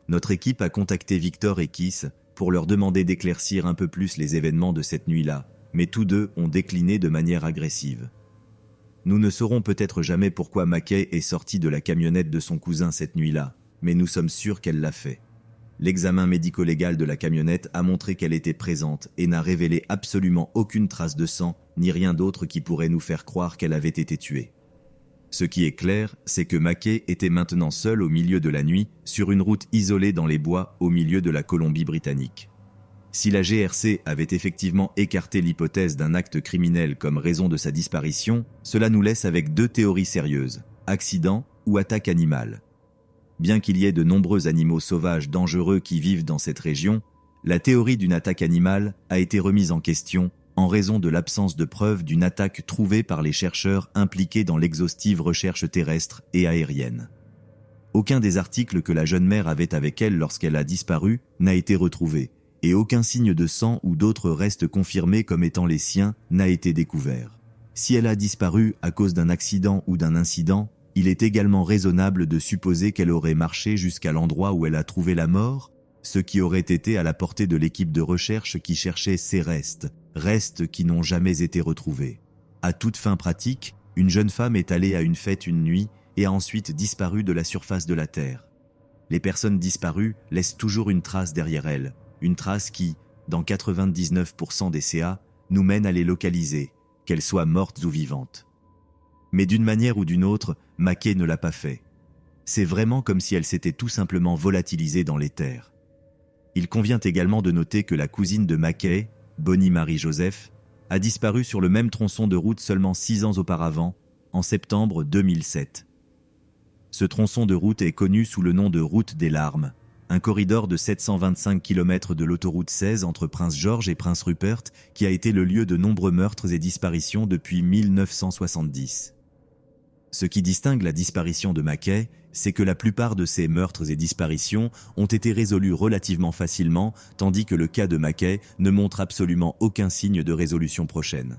Notre équipe a contacté Victor et Keith pour leur demander d'éclaircir un peu plus les événements de cette nuit-là, mais tous deux ont décliné de manière agressive. Nous ne saurons peut-être jamais pourquoi Mackay est sortie de la camionnette de son cousin cette nuit-là, mais nous sommes sûrs qu'elle l'a fait. L'examen médico-légal de la camionnette a montré qu'elle était présente et n'a révélé absolument aucune trace de sang ni rien d'autre qui pourrait nous faire croire qu'elle avait été tuée. Ce qui est clair, c'est que Mackay était maintenant seul au milieu de la nuit, sur une route isolée dans les bois au milieu de la Colombie-Britannique. Si la GRC avait effectivement écarté l'hypothèse d'un acte criminel comme raison de sa disparition, cela nous laisse avec deux théories sérieuses, accident ou attaque animale. Bien qu'il y ait de nombreux animaux sauvages dangereux qui vivent dans cette région, la théorie d'une attaque animale a été remise en question en raison de l'absence de preuves d'une attaque trouvée par les chercheurs impliqués dans l'exhaustive recherche terrestre et aérienne. Aucun des articles que la jeune mère avait avec elle lorsqu'elle a disparu n'a été retrouvé, et aucun signe de sang ou d'autres restes confirmés comme étant les siens n'a été découvert. Si elle a disparu à cause d'un accident ou d'un incident, il est également raisonnable de supposer qu'elle aurait marché jusqu'à l'endroit où elle a trouvé la mort, ce qui aurait été à la portée de l'équipe de recherche qui cherchait ces restes qui n'ont jamais été retrouvés. À toute fin pratique, une jeune femme est allée à une fête une nuit et a ensuite disparu de la surface de la Terre. Les personnes disparues laissent toujours une trace derrière elles, une trace qui, dans 99% des CA, nous mène à les localiser, qu'elles soient mortes ou vivantes. Mais d'une manière ou d'une autre, Mackay ne l'a pas fait. C'est vraiment comme si elle s'était tout simplement volatilisée dans l'éther. Il convient également de noter que la cousine de Mackay, Bonnie Marie Joseph, a disparu sur le même tronçon de route seulement 6 ans auparavant, en septembre 2007. Ce tronçon de route est connu sous le nom de route des larmes, un corridor de 725 km de l'autoroute 16 entre Prince George et Prince Rupert qui a été le lieu de nombreux meurtres et disparitions depuis 1970. Ce qui distingue la disparition de Mackay, c'est que la plupart de ces meurtres et disparitions ont été résolus relativement facilement, tandis que le cas de Mackay ne montre absolument aucun signe de résolution prochaine.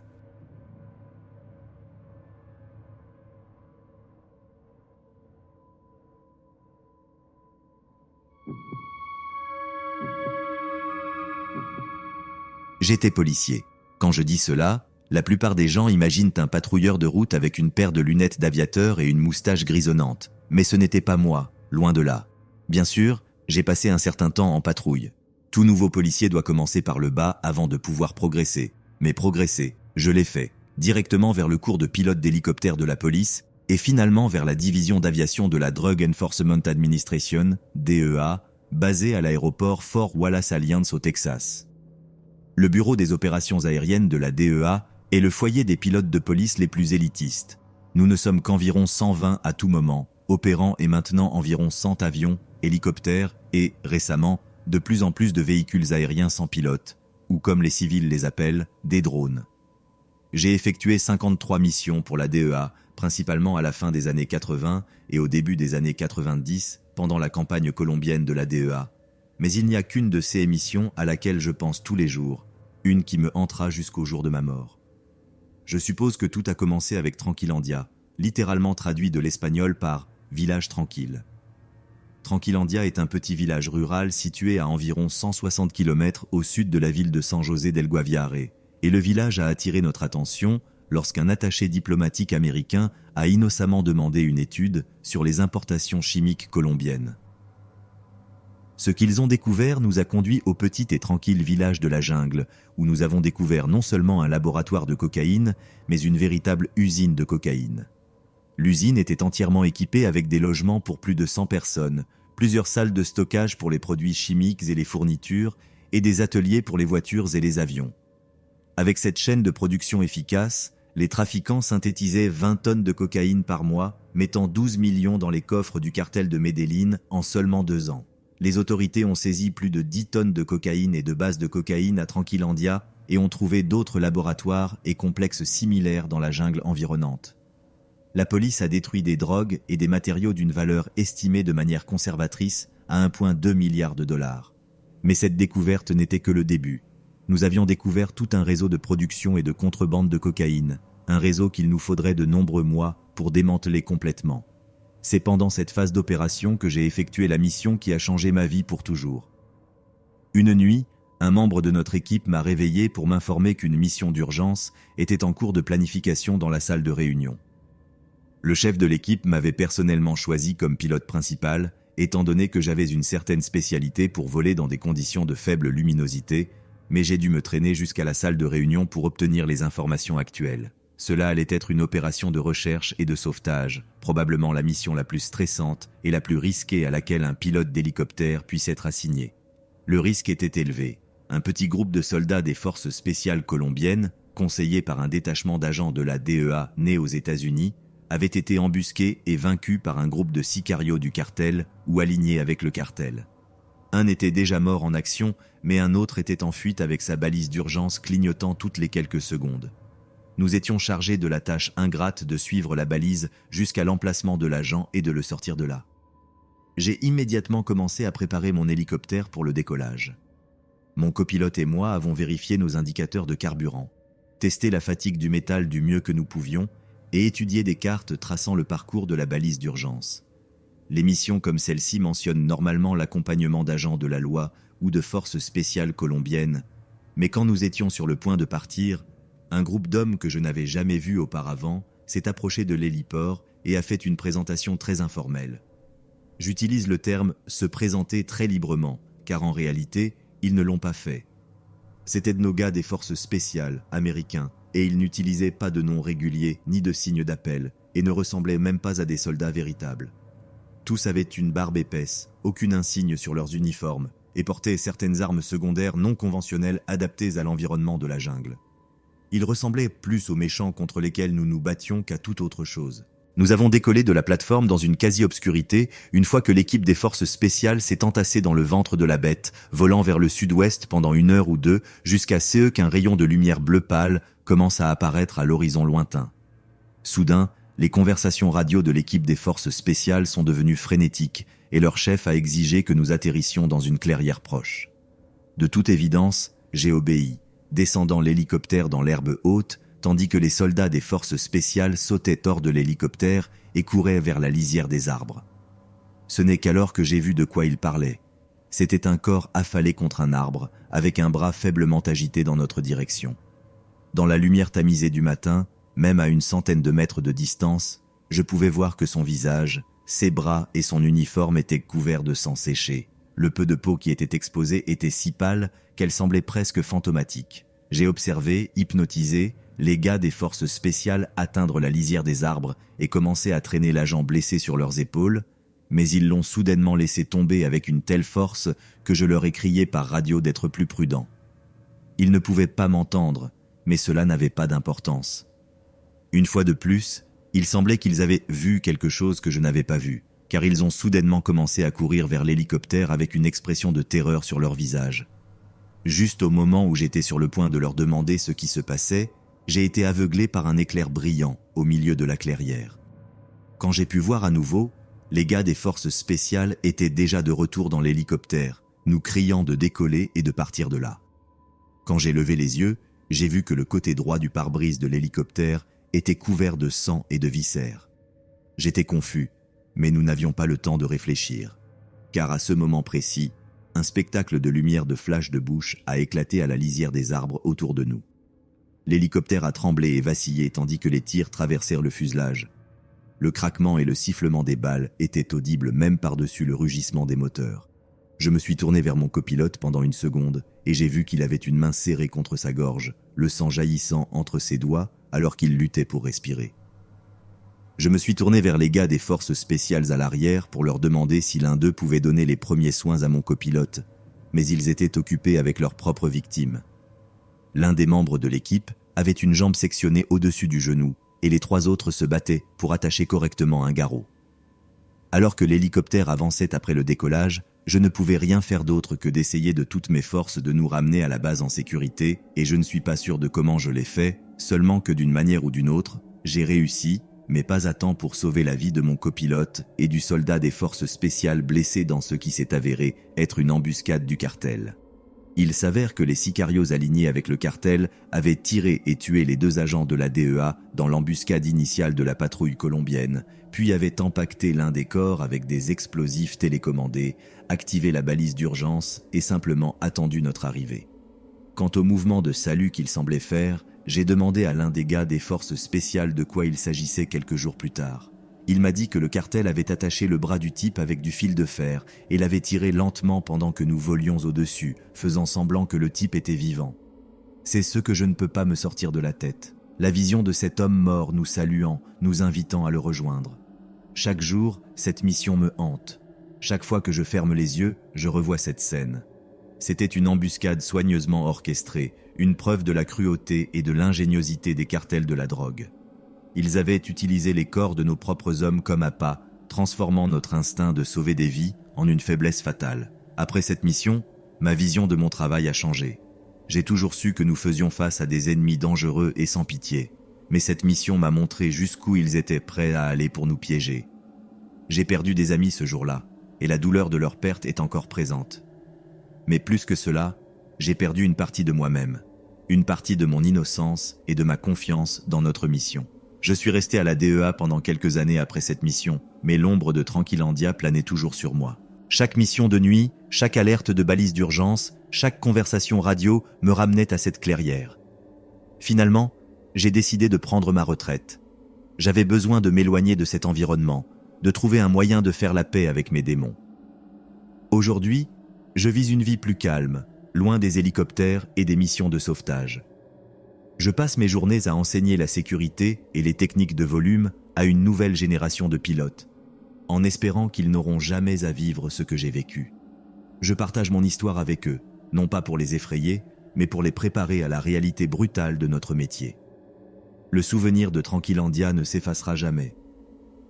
J'étais policier. Quand je dis cela, la plupart des gens imaginent un patrouilleur de route avec une paire de lunettes d'aviateur et une moustache grisonnante. Mais ce n'était pas moi, loin de là. Bien sûr, j'ai passé un certain temps en patrouille. Tout nouveau policier doit commencer par le bas avant de pouvoir progresser. Mais progresser, je l'ai fait. directement vers le cours de pilote d'hélicoptère de la police et finalement vers la division d'aviation de la Drug Enforcement Administration, DEA, basée à l'aéroport Fort Wallace-Alliance au Texas. Le bureau des opérations aériennes de la DEA est le foyer des pilotes de police les plus élitistes. Nous ne sommes qu'environ 120 à tout moment, opérant et maintenant environ 100 avions, hélicoptères et, récemment, de plus en plus de véhicules aériens sans pilote, ou comme les civils les appellent, des drones. J'ai effectué 53 missions pour la DEA, principalement à la fin des années 80 et au début des années 90, pendant la campagne colombienne de la DEA. Mais il n'y a qu'une de ces missions à laquelle je pense tous les jours, une qui me hantera jusqu'au jour de ma mort. Je suppose que tout a commencé avec Tranquilandia, littéralement traduit de l'espagnol par « village tranquille ». Tranquilandia est un petit village rural situé à environ 160 km au sud de la ville de San José del Guaviare, et le village a attiré notre attention lorsqu'un attaché diplomatique américain a innocemment demandé une étude sur les importations chimiques colombiennes. Ce qu'ils ont découvert nous a conduit au petit et tranquille village de la jungle, où nous avons découvert non seulement un laboratoire de cocaïne, mais une véritable usine de cocaïne. L'usine était entièrement équipée avec des logements pour plus de 100 personnes, plusieurs salles de stockage pour les produits chimiques et les fournitures, et des ateliers pour les voitures et les avions. Avec cette chaîne de production efficace, les trafiquants synthétisaient 20 tonnes de cocaïne par mois, mettant 12 millions dans les coffres du cartel de Medellín en seulement 2 ans. Les autorités ont saisi plus de 10 tonnes de cocaïne et de bases de cocaïne à Tranquilandia et ont trouvé d'autres laboratoires et complexes similaires dans la jungle environnante. La police a détruit des drogues et des matériaux d'une valeur estimée de manière conservatrice à 1,2 milliard de dollars. Mais cette découverte n'était que le début. Nous avions découvert tout un réseau de production et de contrebande de cocaïne, un réseau qu'il nous faudrait de nombreux mois pour démanteler complètement. C'est pendant cette phase d'opération que j'ai effectué la mission qui a changé ma vie pour toujours. Une nuit, un membre de notre équipe m'a réveillé pour m'informer qu'une mission d'urgence était en cours de planification dans la salle de réunion. Le chef de l'équipe m'avait personnellement choisi comme pilote principal, étant donné que j'avais une certaine spécialité pour voler dans des conditions de faible luminosité, mais j'ai dû me traîner jusqu'à la salle de réunion pour obtenir les informations actuelles. Cela allait être une opération de recherche et de sauvetage, probablement la mission la plus stressante et la plus risquée à laquelle un pilote d'hélicoptère puisse être assigné. Le risque était élevé. Un petit groupe de soldats des forces spéciales colombiennes, conseillés par un détachement d'agents de la DEA né aux États-Unis, avait été embusqué et vaincu par un groupe de sicarios du cartel ou alignés avec le cartel. Un était déjà mort en action, mais un autre était en fuite avec sa balise d'urgence clignotant toutes les quelques secondes. Nous étions chargés de la tâche ingrate de suivre la balise jusqu'à l'emplacement de l'agent et de le sortir de là. J'ai immédiatement commencé à préparer mon hélicoptère pour le décollage. Mon copilote et moi avons vérifié nos indicateurs de carburant, testé la fatigue du métal du mieux que nous pouvions et étudié des cartes traçant le parcours de la balise d'urgence. Les missions comme celle-ci mentionnent normalement l'accompagnement d'agents de la loi ou de forces spéciales colombiennes, mais quand nous étions sur le point de partir, un groupe d'hommes que je n'avais jamais vu auparavant s'est approché de l'héliport et a fait une présentation très informelle. J'utilise le terme « se présenter » très librement, car en réalité, ils ne l'ont pas fait. C'étaient de nos gars des forces spéciales, américains, et ils n'utilisaient pas de nom régulier ni de signe d'appel, et ne ressemblaient même pas à des soldats véritables. Tous avaient une barbe épaisse, aucun insigne sur leurs uniformes, et portaient certaines armes secondaires non conventionnelles adaptées à l'environnement de la jungle. Ils ressemblaient plus aux méchants contre lesquels nous nous battions qu'à toute autre chose. Nous avons décollé de la plateforme dans une quasi-obscurité une fois que l'équipe des forces spéciales s'est entassée dans le ventre de la bête, volant vers le sud-ouest pendant 1 heure ou 2 jusqu'à ce qu'un rayon de lumière bleu pâle commence à apparaître à l'horizon lointain. Soudain, les conversations radio de l'équipe des forces spéciales sont devenues frénétiques et leur chef a exigé que nous atterrissions dans une clairière proche. De toute évidence, j'ai obéi, descendant l'hélicoptère dans l'herbe haute, tandis que les soldats des forces spéciales sautaient hors de l'hélicoptère et couraient vers la lisière des arbres. Ce n'est qu'alors que j'ai vu de quoi ils parlaient. C'était un corps affalé contre un arbre, avec un bras faiblement agité dans notre direction. Dans la lumière tamisée du matin, même à une centaine de mètres de distance, je pouvais voir que son visage, ses bras et son uniforme étaient couverts de sang séché. Le peu de peau qui était exposée était si pâle qu'elle semblait presque fantomatique. J'ai observé, hypnotisé, les gars des forces spéciales atteinrent la lisière des arbres et commençaient à traîner l'agent blessé sur leurs épaules, mais ils l'ont soudainement laissé tomber avec une telle force que je leur ai crié par radio d'être plus prudents. Ils ne pouvaient pas m'entendre, mais cela n'avait pas d'importance. Une fois de plus, il semblait qu'ils avaient vu quelque chose que je n'avais pas vu, car ils ont soudainement commencé à courir vers l'hélicoptère avec une expression de terreur sur leur visage. Juste au moment où j'étais sur le point de leur demander ce qui se passait, j'ai été aveuglé par un éclair brillant au milieu de la clairière. Quand j'ai pu voir à nouveau, les gars des forces spéciales étaient déjà de retour dans l'hélicoptère, nous criant de décoller et de partir de là. Quand j'ai levé les yeux, j'ai vu que le côté droit du pare-brise de l'hélicoptère était couvert de sang et de viscères. J'étais confus, mais nous n'avions pas le temps de réfléchir, car à ce moment précis, un spectacle de lumière de flash de bouche a éclaté à la lisière des arbres autour de nous. L'hélicoptère a tremblé et vacillé tandis que les tirs traversèrent le fuselage. Le craquement et le sifflement des balles étaient audibles même par-dessus le rugissement des moteurs. Je me suis tourné vers mon copilote pendant une seconde et j'ai vu qu'il avait une main serrée contre sa gorge, le sang jaillissant entre ses doigts alors qu'il luttait pour respirer. Je me suis tourné vers les gars des forces spéciales à l'arrière pour leur demander si l'un d'eux pouvait donner les premiers soins à mon copilote, mais ils étaient occupés avec leur propre victime. L'un des membres de l'équipe avait une jambe sectionnée au-dessus du genou et les 3 autres se battaient pour attacher correctement un garrot. Alors que l'hélicoptère avançait après le décollage, je ne pouvais rien faire d'autre que d'essayer de toutes mes forces de nous ramener à la base en sécurité, et je ne suis pas sûr de comment je l'ai fait, seulement que d'une manière ou d'une autre, j'ai réussi, mais pas à temps pour sauver la vie de mon copilote et du soldat des forces spéciales blessé dans ce qui s'est avéré être une embuscade du cartel. Il s'avère que les sicarios alignés avec le cartel avaient tiré et tué les 2 agents de la DEA dans l'embuscade initiale de la patrouille colombienne, puis avaient empaqueté l'un des corps avec des explosifs télécommandés, activé la balise d'urgence et simplement attendu notre arrivée. Quant au mouvement de salut qu'ils semblaient faire, j'ai demandé à l'un des gars des forces spéciales de quoi il s'agissait quelques jours plus tard. Il m'a dit que le cartel avait attaché le bras du type avec du fil de fer et l'avait tiré lentement pendant que nous volions au-dessus, faisant semblant que le type était vivant. C'est ce que je ne peux pas me sortir de la tête. La vision de cet homme mort nous saluant, nous invitant à le rejoindre. Chaque jour, cette mission me hante. Chaque fois que je ferme les yeux, je revois cette scène. C'était une embuscade soigneusement orchestrée, une preuve de la cruauté et de l'ingéniosité des cartels de la drogue. Ils avaient utilisé les corps de nos propres hommes comme appât, transformant notre instinct de sauver des vies en une faiblesse fatale. Après cette mission, ma vision de mon travail a changé. J'ai toujours su que nous faisions face à des ennemis dangereux et sans pitié, mais cette mission m'a montré jusqu'où ils étaient prêts à aller pour nous piéger. J'ai perdu des amis ce jour-là, et la douleur de leur perte est encore présente. Mais plus que cela, j'ai perdu une partie de moi-même, une partie de mon innocence et de ma confiance dans notre mission. Je suis resté à la DEA pendant quelques années après cette mission, mais l'ombre de Tranquillandia planait toujours sur moi. Chaque mission de nuit, chaque alerte de balise d'urgence, chaque conversation radio me ramenait à cette clairière. Finalement, j'ai décidé de prendre ma retraite. J'avais besoin de m'éloigner de cet environnement, de trouver un moyen de faire la paix avec mes démons. Aujourd'hui, je vis une vie plus calme, loin des hélicoptères et des missions de sauvetage. Je passe mes journées à enseigner la sécurité et les techniques de volume à une nouvelle génération de pilotes, en espérant qu'ils n'auront jamais à vivre ce que j'ai vécu. Je partage mon histoire avec eux, non pas pour les effrayer, mais pour les préparer à la réalité brutale de notre métier. Le souvenir de Tranquillandia ne s'effacera jamais.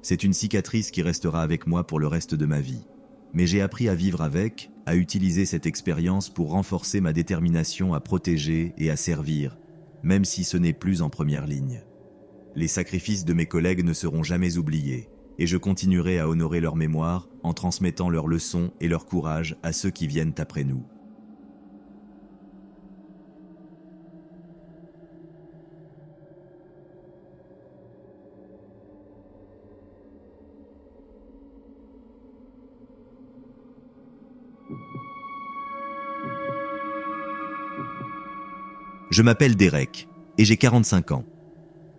C'est une cicatrice qui restera avec moi pour le reste de ma vie. Mais j'ai appris à vivre avec, à utiliser cette expérience pour renforcer ma détermination à protéger et à servir, même si ce n'est plus en première ligne. Les sacrifices de mes collègues ne seront jamais oubliés, et je continuerai à honorer leur mémoire en transmettant leurs leçons et leur courage à ceux qui viennent après nous. Je m'appelle Derek et j'ai 45 ans.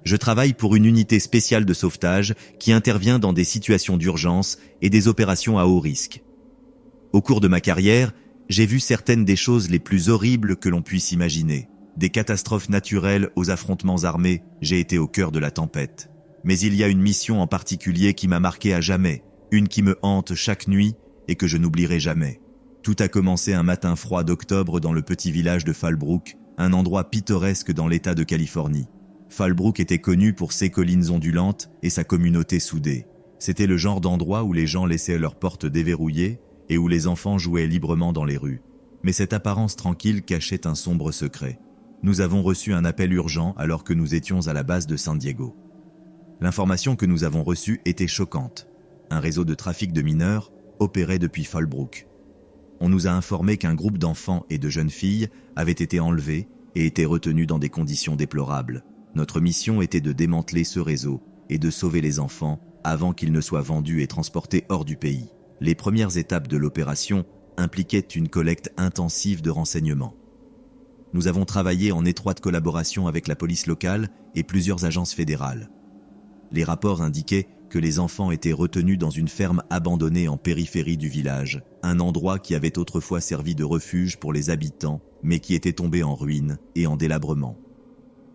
Je travaille pour une unité spéciale de sauvetage qui intervient dans des situations d'urgence et des opérations à haut risque. Au cours de ma carrière, j'ai vu certaines des choses les plus horribles que l'on puisse imaginer. Des catastrophes naturelles aux affrontements armés, j'ai été au cœur de la tempête. Mais il y a une mission en particulier qui m'a marqué à jamais, une qui me hante chaque nuit et que je n'oublierai jamais. Tout a commencé un matin froid d'octobre dans le petit village de Fallbrook, un endroit pittoresque dans l'État de Californie. Fallbrook était connu pour ses collines ondulantes et sa communauté soudée. C'était le genre d'endroit où les gens laissaient leurs portes déverrouillées et où les enfants jouaient librement dans les rues. Mais cette apparence tranquille cachait un sombre secret. Nous avons reçu un appel urgent alors que nous étions à la base de San Diego. L'information que nous avons reçue était choquante. Un réseau de trafic de mineurs opérait depuis Fallbrook. On nous a informé qu'un groupe d'enfants et de jeunes filles avait été enlevés et était retenu dans des conditions déplorables. Notre mission était de démanteler ce réseau et de sauver les enfants avant qu'ils ne soient vendus et transportés hors du pays. Les premières étapes de l'opération impliquaient une collecte intensive de renseignements. Nous avons travaillé en étroite collaboration avec la police locale et plusieurs agences fédérales. Les rapports indiquaient que les enfants étaient retenus dans une ferme abandonnée en périphérie du village, un endroit qui avait autrefois servi de refuge pour les habitants, mais qui était tombé en ruine et en délabrement.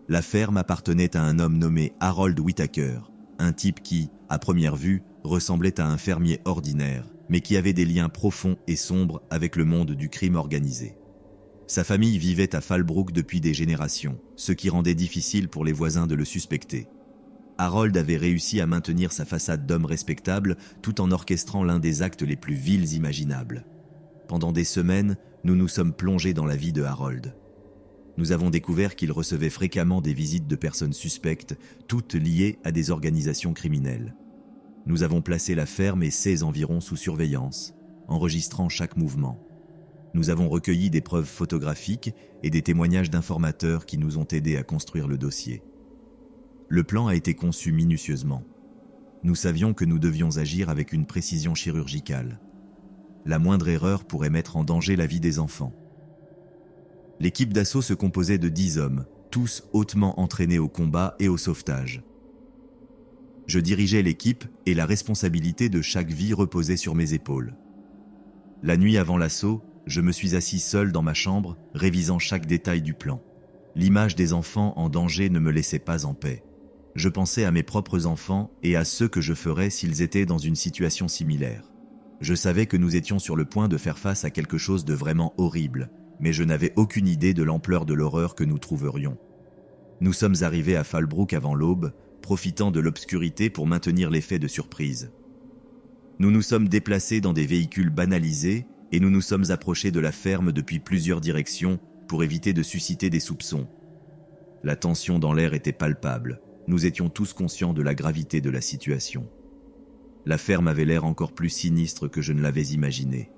La ferme appartenait à un homme nommé Harold Whitaker, un type qui, à première vue, ressemblait à un fermier ordinaire, mais qui avait des liens profonds et sombres avec le monde du crime organisé. Sa famille vivait à Fallbrook depuis des générations, ce qui rendait difficile pour les voisins de le suspecter. Harold avait réussi à maintenir sa façade d'homme respectable tout en orchestrant l'un des actes les plus vils imaginables. Pendant des semaines, nous nous sommes plongés dans la vie de Harold. Nous avons découvert qu'il recevait fréquemment des visites de personnes suspectes, toutes liées à des organisations criminelles. Nous avons placé la ferme et ses environs sous surveillance, enregistrant chaque mouvement. Nous avons recueilli des preuves photographiques et des témoignages d'informateurs qui nous ont aidés à construire le dossier. Le plan a été conçu minutieusement. Nous savions que nous devions agir avec une précision chirurgicale. La moindre erreur pourrait mettre en danger la vie des enfants. L'équipe d'assaut se composait de 10 hommes, tous hautement entraînés au combat et au sauvetage. Je dirigeais l'équipe et la responsabilité de chaque vie reposait sur mes épaules. La nuit avant l'assaut, je me suis assis seul dans ma chambre, révisant chaque détail du plan. L'image des enfants en danger ne me laissait pas en paix. Je pensais à mes propres enfants et à ceux que je ferais s'ils étaient dans une situation similaire. Je savais que nous étions sur le point de faire face à quelque chose de vraiment horrible, mais je n'avais aucune idée de l'ampleur de l'horreur que nous trouverions. Nous sommes arrivés à Fallbrook avant l'aube, profitant de l'obscurité pour maintenir l'effet de surprise. Nous nous sommes déplacés dans des véhicules banalisés et nous nous sommes approchés de la ferme depuis plusieurs directions pour éviter de susciter des soupçons. La tension dans l'air était palpable. Nous étions tous conscients de la gravité de la situation. La ferme avait l'air encore plus sinistre que je ne l'avais imaginé.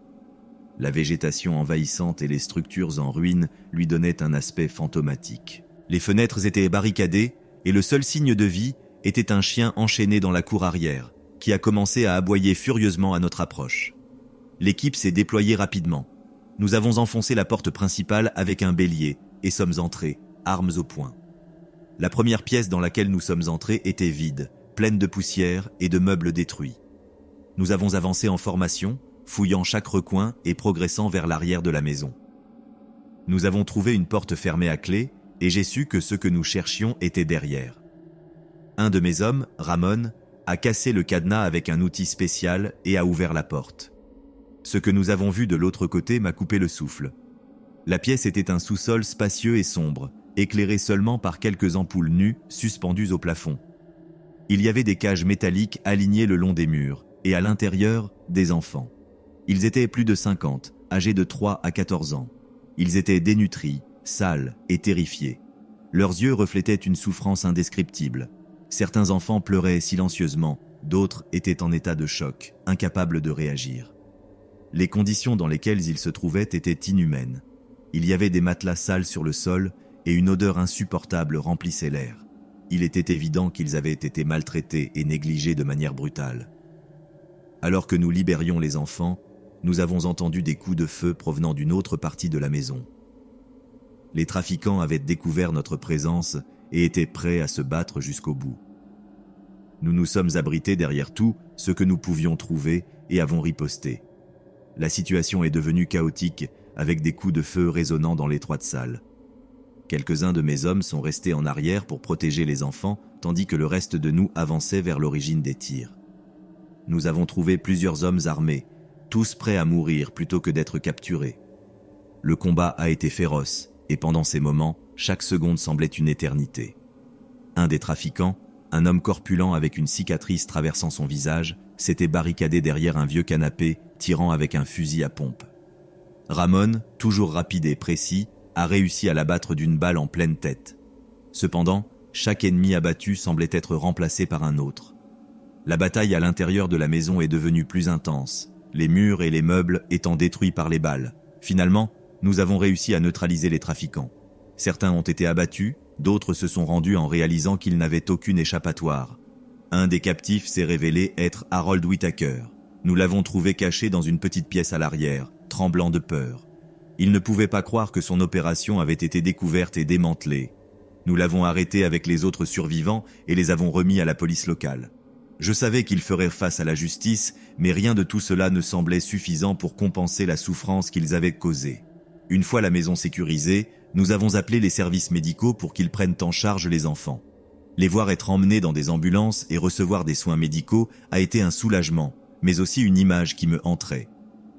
La végétation envahissante et les structures en ruine lui donnaient un aspect fantomatique. Les fenêtres étaient barricadées et le seul signe de vie était un chien enchaîné dans la cour arrière, qui a commencé à aboyer furieusement à notre approche. L'équipe s'est déployée rapidement. Nous avons enfoncé la porte principale avec un bélier et sommes entrés, armes au poing. La première pièce dans laquelle nous sommes entrés était vide, pleine de poussière et de meubles détruits. Nous avons avancé en formation, fouillant chaque recoin et progressant vers l'arrière de la maison. Nous avons trouvé une porte fermée à clé et j'ai su que ce que nous cherchions était derrière. Un de mes hommes, Ramon, a cassé le cadenas avec un outil spécial et a ouvert la porte. Ce que nous avons vu de l'autre côté m'a coupé le souffle. La pièce était un sous-sol spacieux et sombre, éclairé seulement par quelques ampoules nues suspendues au plafond. Il y avait des cages métalliques alignées le long des murs, et à l'intérieur, des enfants. Ils étaient plus de 50, âgés de 3 à 14 ans. Ils étaient dénutris, sales et terrifiés. Leurs yeux reflétaient une souffrance indescriptible. Certains enfants pleuraient silencieusement, d'autres étaient en état de choc, incapables de réagir. Les conditions dans lesquelles ils se trouvaient étaient inhumaines. Il y avait des matelas sales sur le sol et une odeur insupportable remplissait l'air. Il était évident qu'ils avaient été maltraités et négligés de manière brutale. Alors que nous libérions les enfants, nous avons entendu des coups de feu provenant d'une autre partie de la maison. Les trafiquants avaient découvert notre présence et étaient prêts à se battre jusqu'au bout. Nous nous sommes abrités derrière tout ce que nous pouvions trouver et avons riposté. La situation est devenue chaotique avec des coups de feu résonnant dans l'étroite salle. Quelques-uns de mes hommes sont restés en arrière pour protéger les enfants, tandis que le reste de nous avançait vers l'origine des tirs. Nous avons trouvé plusieurs hommes armés, tous prêts à mourir plutôt que d'être capturés. Le combat a été féroce, et pendant ces moments, chaque seconde semblait une éternité. Un des trafiquants, un homme corpulent avec une cicatrice traversant son visage, s'était barricadé derrière un vieux canapé, tirant avec un fusil à pompe. Ramon, toujours rapide et précis, a réussi à l'abattre d'une balle en pleine tête. Cependant, chaque ennemi abattu semblait être remplacé par un autre. La bataille à l'intérieur de la maison est devenue plus intense, les murs et les meubles étant détruits par les balles. Finalement, nous avons réussi à neutraliser les trafiquants. Certains ont été abattus, d'autres se sont rendus en réalisant qu'ils n'avaient aucune échappatoire. Un des captifs s'est révélé être Harold Whitaker. Nous l'avons trouvé caché dans une petite pièce à l'arrière, tremblant de peur. Il ne pouvait pas croire que son opération avait été découverte et démantelée. Nous l'avons arrêté avec les autres survivants et les avons remis à la police locale. Je savais qu'ils feraient face à la justice, mais rien de tout cela ne semblait suffisant pour compenser la souffrance qu'ils avaient causée. Une fois la maison sécurisée, nous avons appelé les services médicaux pour qu'ils prennent en charge les enfants. Les voir être emmenés dans des ambulances et recevoir des soins médicaux a été un soulagement, mais aussi une image qui me hantrait.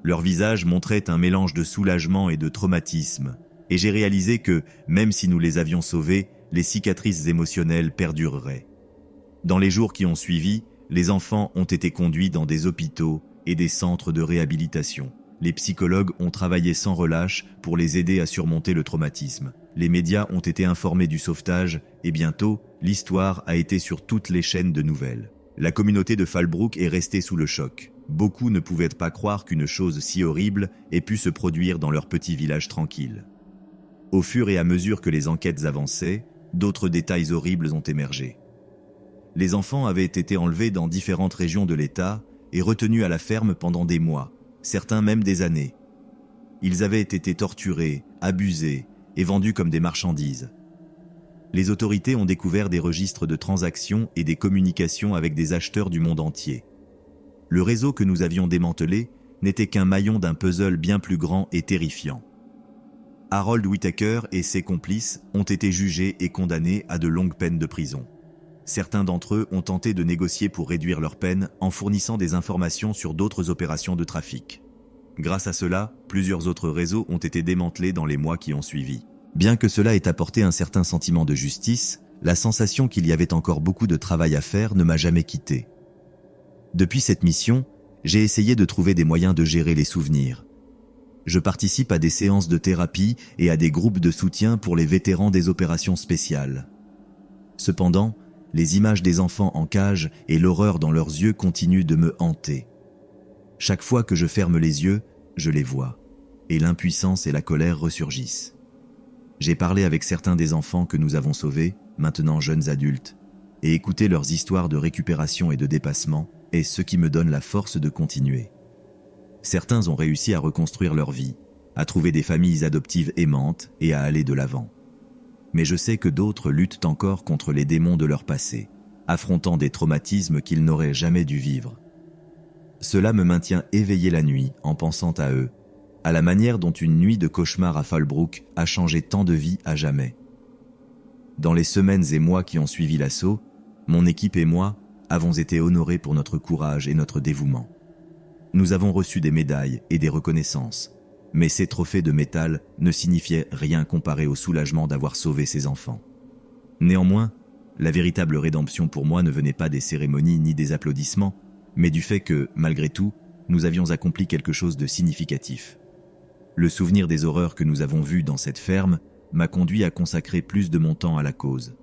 Leur visage montrait un mélange de soulagement et de traumatisme, et j'ai réalisé que, même si nous les avions sauvés, les cicatrices émotionnelles perdureraient. Dans les jours qui ont suivi, les enfants ont été conduits dans des hôpitaux et des centres de réhabilitation. Les psychologues ont travaillé sans relâche pour les aider à surmonter le traumatisme. Les médias ont été informés du sauvetage et bientôt, l'histoire a été sur toutes les chaînes de nouvelles. La communauté de Fallbrook est restée sous le choc. Beaucoup ne pouvaient pas croire qu'une chose si horrible ait pu se produire dans leur petit village tranquille. Au fur et à mesure que les enquêtes avançaient, d'autres détails horribles ont émergé. Les enfants avaient été enlevés dans différentes régions de l'État et retenus à la ferme pendant des mois, certains même des années. Ils avaient été torturés, abusés et vendus comme des marchandises. Les autorités ont découvert des registres de transactions et des communications avec des acheteurs du monde entier. Le réseau que nous avions démantelé n'était qu'un maillon d'un puzzle bien plus grand et terrifiant. Harold Whitaker et ses complices ont été jugés et condamnés à de longues peines de prison. Certains d'entre eux ont tenté de négocier pour réduire leur peine en fournissant des informations sur d'autres opérations de trafic. Grâce à cela, plusieurs autres réseaux ont été démantelés dans les mois qui ont suivi. Bien que cela ait apporté un certain sentiment de justice, la sensation qu'il y avait encore beaucoup de travail à faire ne m'a jamais quitté. Depuis cette mission, j'ai essayé de trouver des moyens de gérer les souvenirs. Je participe à des séances de thérapie et à des groupes de soutien pour les vétérans des opérations spéciales. Cependant, les images des enfants en cage et l'horreur dans leurs yeux continuent de me hanter. Chaque fois que je ferme les yeux, je les vois, et l'impuissance et la colère ressurgissent. J'ai parlé avec certains des enfants que nous avons sauvés, maintenant jeunes adultes, et écouté leurs histoires de récupération et de dépassement est ce qui me donne la force de continuer. Certains ont réussi à reconstruire leur vie, à trouver des familles adoptives aimantes et à aller de l'avant. Mais je sais que d'autres luttent encore contre les démons de leur passé, affrontant des traumatismes qu'ils n'auraient jamais dû vivre. Cela me maintient éveillé la nuit en pensant à eux, à la manière dont une nuit de cauchemar à Fallbrook a changé tant de vies à jamais. Dans les semaines et mois qui ont suivi l'assaut, mon équipe et moi avons été honorés pour notre courage et notre dévouement. Nous avons reçu des médailles et des reconnaissances, mais ces trophées de métal ne signifiaient rien comparé au soulagement d'avoir sauvé ces enfants. Néanmoins, la véritable rédemption pour moi ne venait pas des cérémonies ni des applaudissements, mais du fait que, malgré tout, nous avions accompli quelque chose de significatif. Le souvenir des horreurs que nous avons vues dans cette ferme m'a conduit à consacrer plus de mon temps à la cause.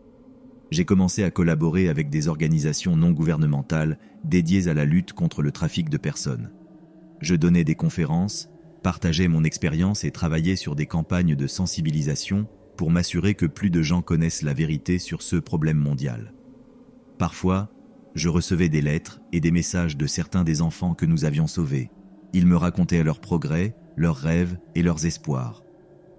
J'ai commencé à collaborer avec des organisations non gouvernementales dédiées à la lutte contre le trafic de personnes. Je donnais des conférences, partageais mon expérience et travaillais sur des campagnes de sensibilisation pour m'assurer que plus de gens connaissent la vérité sur ce problème mondial. Parfois, je recevais des lettres et des messages de certains des enfants que nous avions sauvés. Ils me racontaient leurs progrès, leurs rêves et leurs espoirs.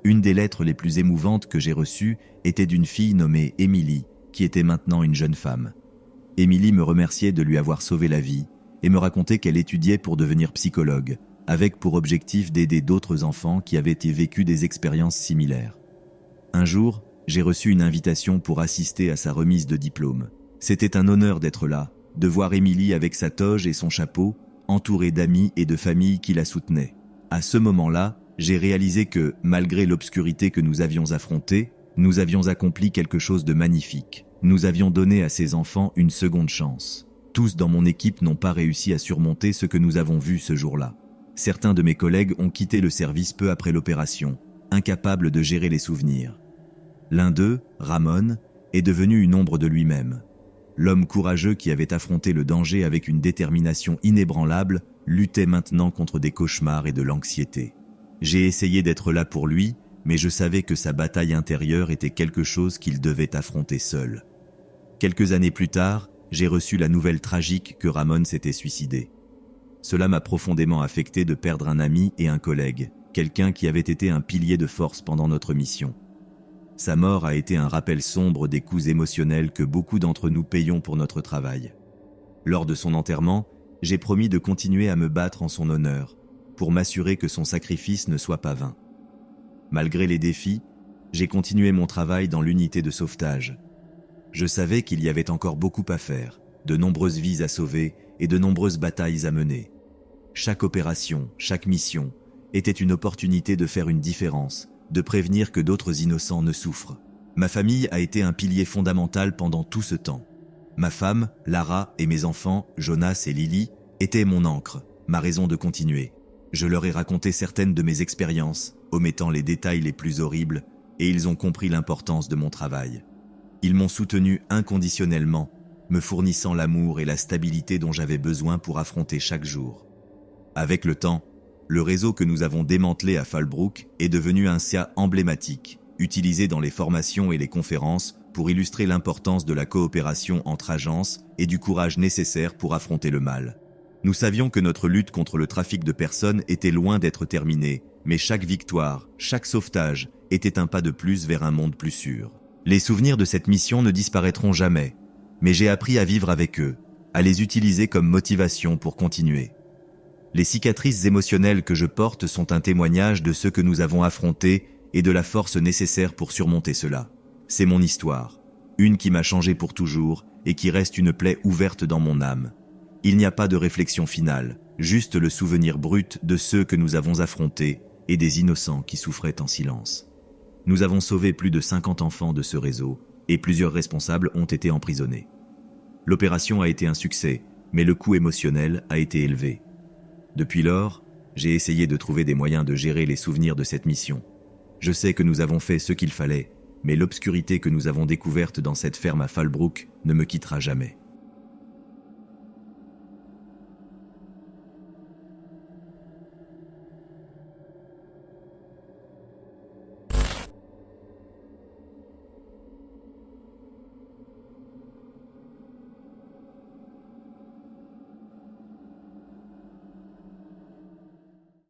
Une des lettres les plus émouvantes que j'ai reçues était d'une fille nommée Emily, qui était maintenant une jeune femme. Emily me remerciait de lui avoir sauvé la vie et me racontait qu'elle étudiait pour devenir psychologue, avec pour objectif d'aider d'autres enfants qui avaient vécu des expériences similaires. Un jour, j'ai reçu une invitation pour assister à sa remise de diplôme. C'était un honneur d'être là, de voir Émilie avec sa toge et son chapeau, entourée d'amis et de familles qui la soutenaient. À ce moment-là, j'ai réalisé que, malgré l'obscurité que nous avions affrontée, nous avions accompli quelque chose de magnifique. Nous avions donné à ces enfants une seconde chance. Tous dans mon équipe n'ont pas réussi à surmonter ce que nous avons vu ce jour-là. Certains de mes collègues ont quitté le service peu après l'opération, incapables de gérer les souvenirs. L'un d'eux, Ramon, est devenu une ombre de lui-même. L'homme courageux qui avait affronté le danger avec une détermination inébranlable luttait maintenant contre des cauchemars et de l'anxiété. J'ai essayé d'être là pour lui, mais je savais que sa bataille intérieure était quelque chose qu'il devait affronter seul. Quelques années plus tard, j'ai reçu la nouvelle tragique que Ramon s'était suicidé. Cela m'a profondément affecté de perdre un ami et un collègue, quelqu'un qui avait été un pilier de force pendant notre mission. Sa mort a été un rappel sombre des coûts émotionnels que beaucoup d'entre nous payons pour notre travail. Lors de son enterrement, j'ai promis de continuer à me battre en son honneur, pour m'assurer que son sacrifice ne soit pas vain. Malgré les défis, j'ai continué mon travail dans l'unité de sauvetage. Je savais qu'il y avait encore beaucoup à faire, de nombreuses vies à sauver et de nombreuses batailles à mener. Chaque opération, chaque mission, était une opportunité de faire une différence, de prévenir que d'autres innocents ne souffrent. Ma famille a été un pilier fondamental pendant tout ce temps. Ma femme, Lara, et mes enfants, Jonas et Lily, étaient mon ancre, ma raison de continuer. Je leur ai raconté certaines de mes expériences, omettant les détails les plus horribles, et ils ont compris l'importance de mon travail. Ils m'ont soutenu inconditionnellement, me fournissant l'amour et la stabilité dont j'avais besoin pour affronter chaque jour. Avec le temps, le réseau que nous avons démantelé à Fallbrook est devenu un CA emblématique, utilisé dans les formations et les conférences pour illustrer l'importance de la coopération entre agences et du courage nécessaire pour affronter le mal. Nous savions que notre lutte contre le trafic de personnes était loin d'être terminée, mais chaque victoire, chaque sauvetage était un pas de plus vers un monde plus sûr. Les souvenirs de cette mission ne disparaîtront jamais, mais j'ai appris à vivre avec eux, à les utiliser comme motivation pour continuer. Les cicatrices émotionnelles que je porte sont un témoignage de ce que nous avons affronté et de la force nécessaire pour surmonter cela. C'est mon histoire, une qui m'a changé pour toujours et qui reste une plaie ouverte dans mon âme. Il n'y a pas de réflexion finale, juste le souvenir brut de ceux que nous avons affrontés et des innocents qui souffraient en silence. Nous avons sauvé plus de 50 enfants de ce réseau et plusieurs responsables ont été emprisonnés. L'opération a été un succès, mais le coût émotionnel a été élevé. Depuis lors, j'ai essayé de trouver des moyens de gérer les souvenirs de cette mission. Je sais que nous avons fait ce qu'il fallait, mais l'obscurité que nous avons découverte dans cette ferme à Fallbrook ne me quittera jamais.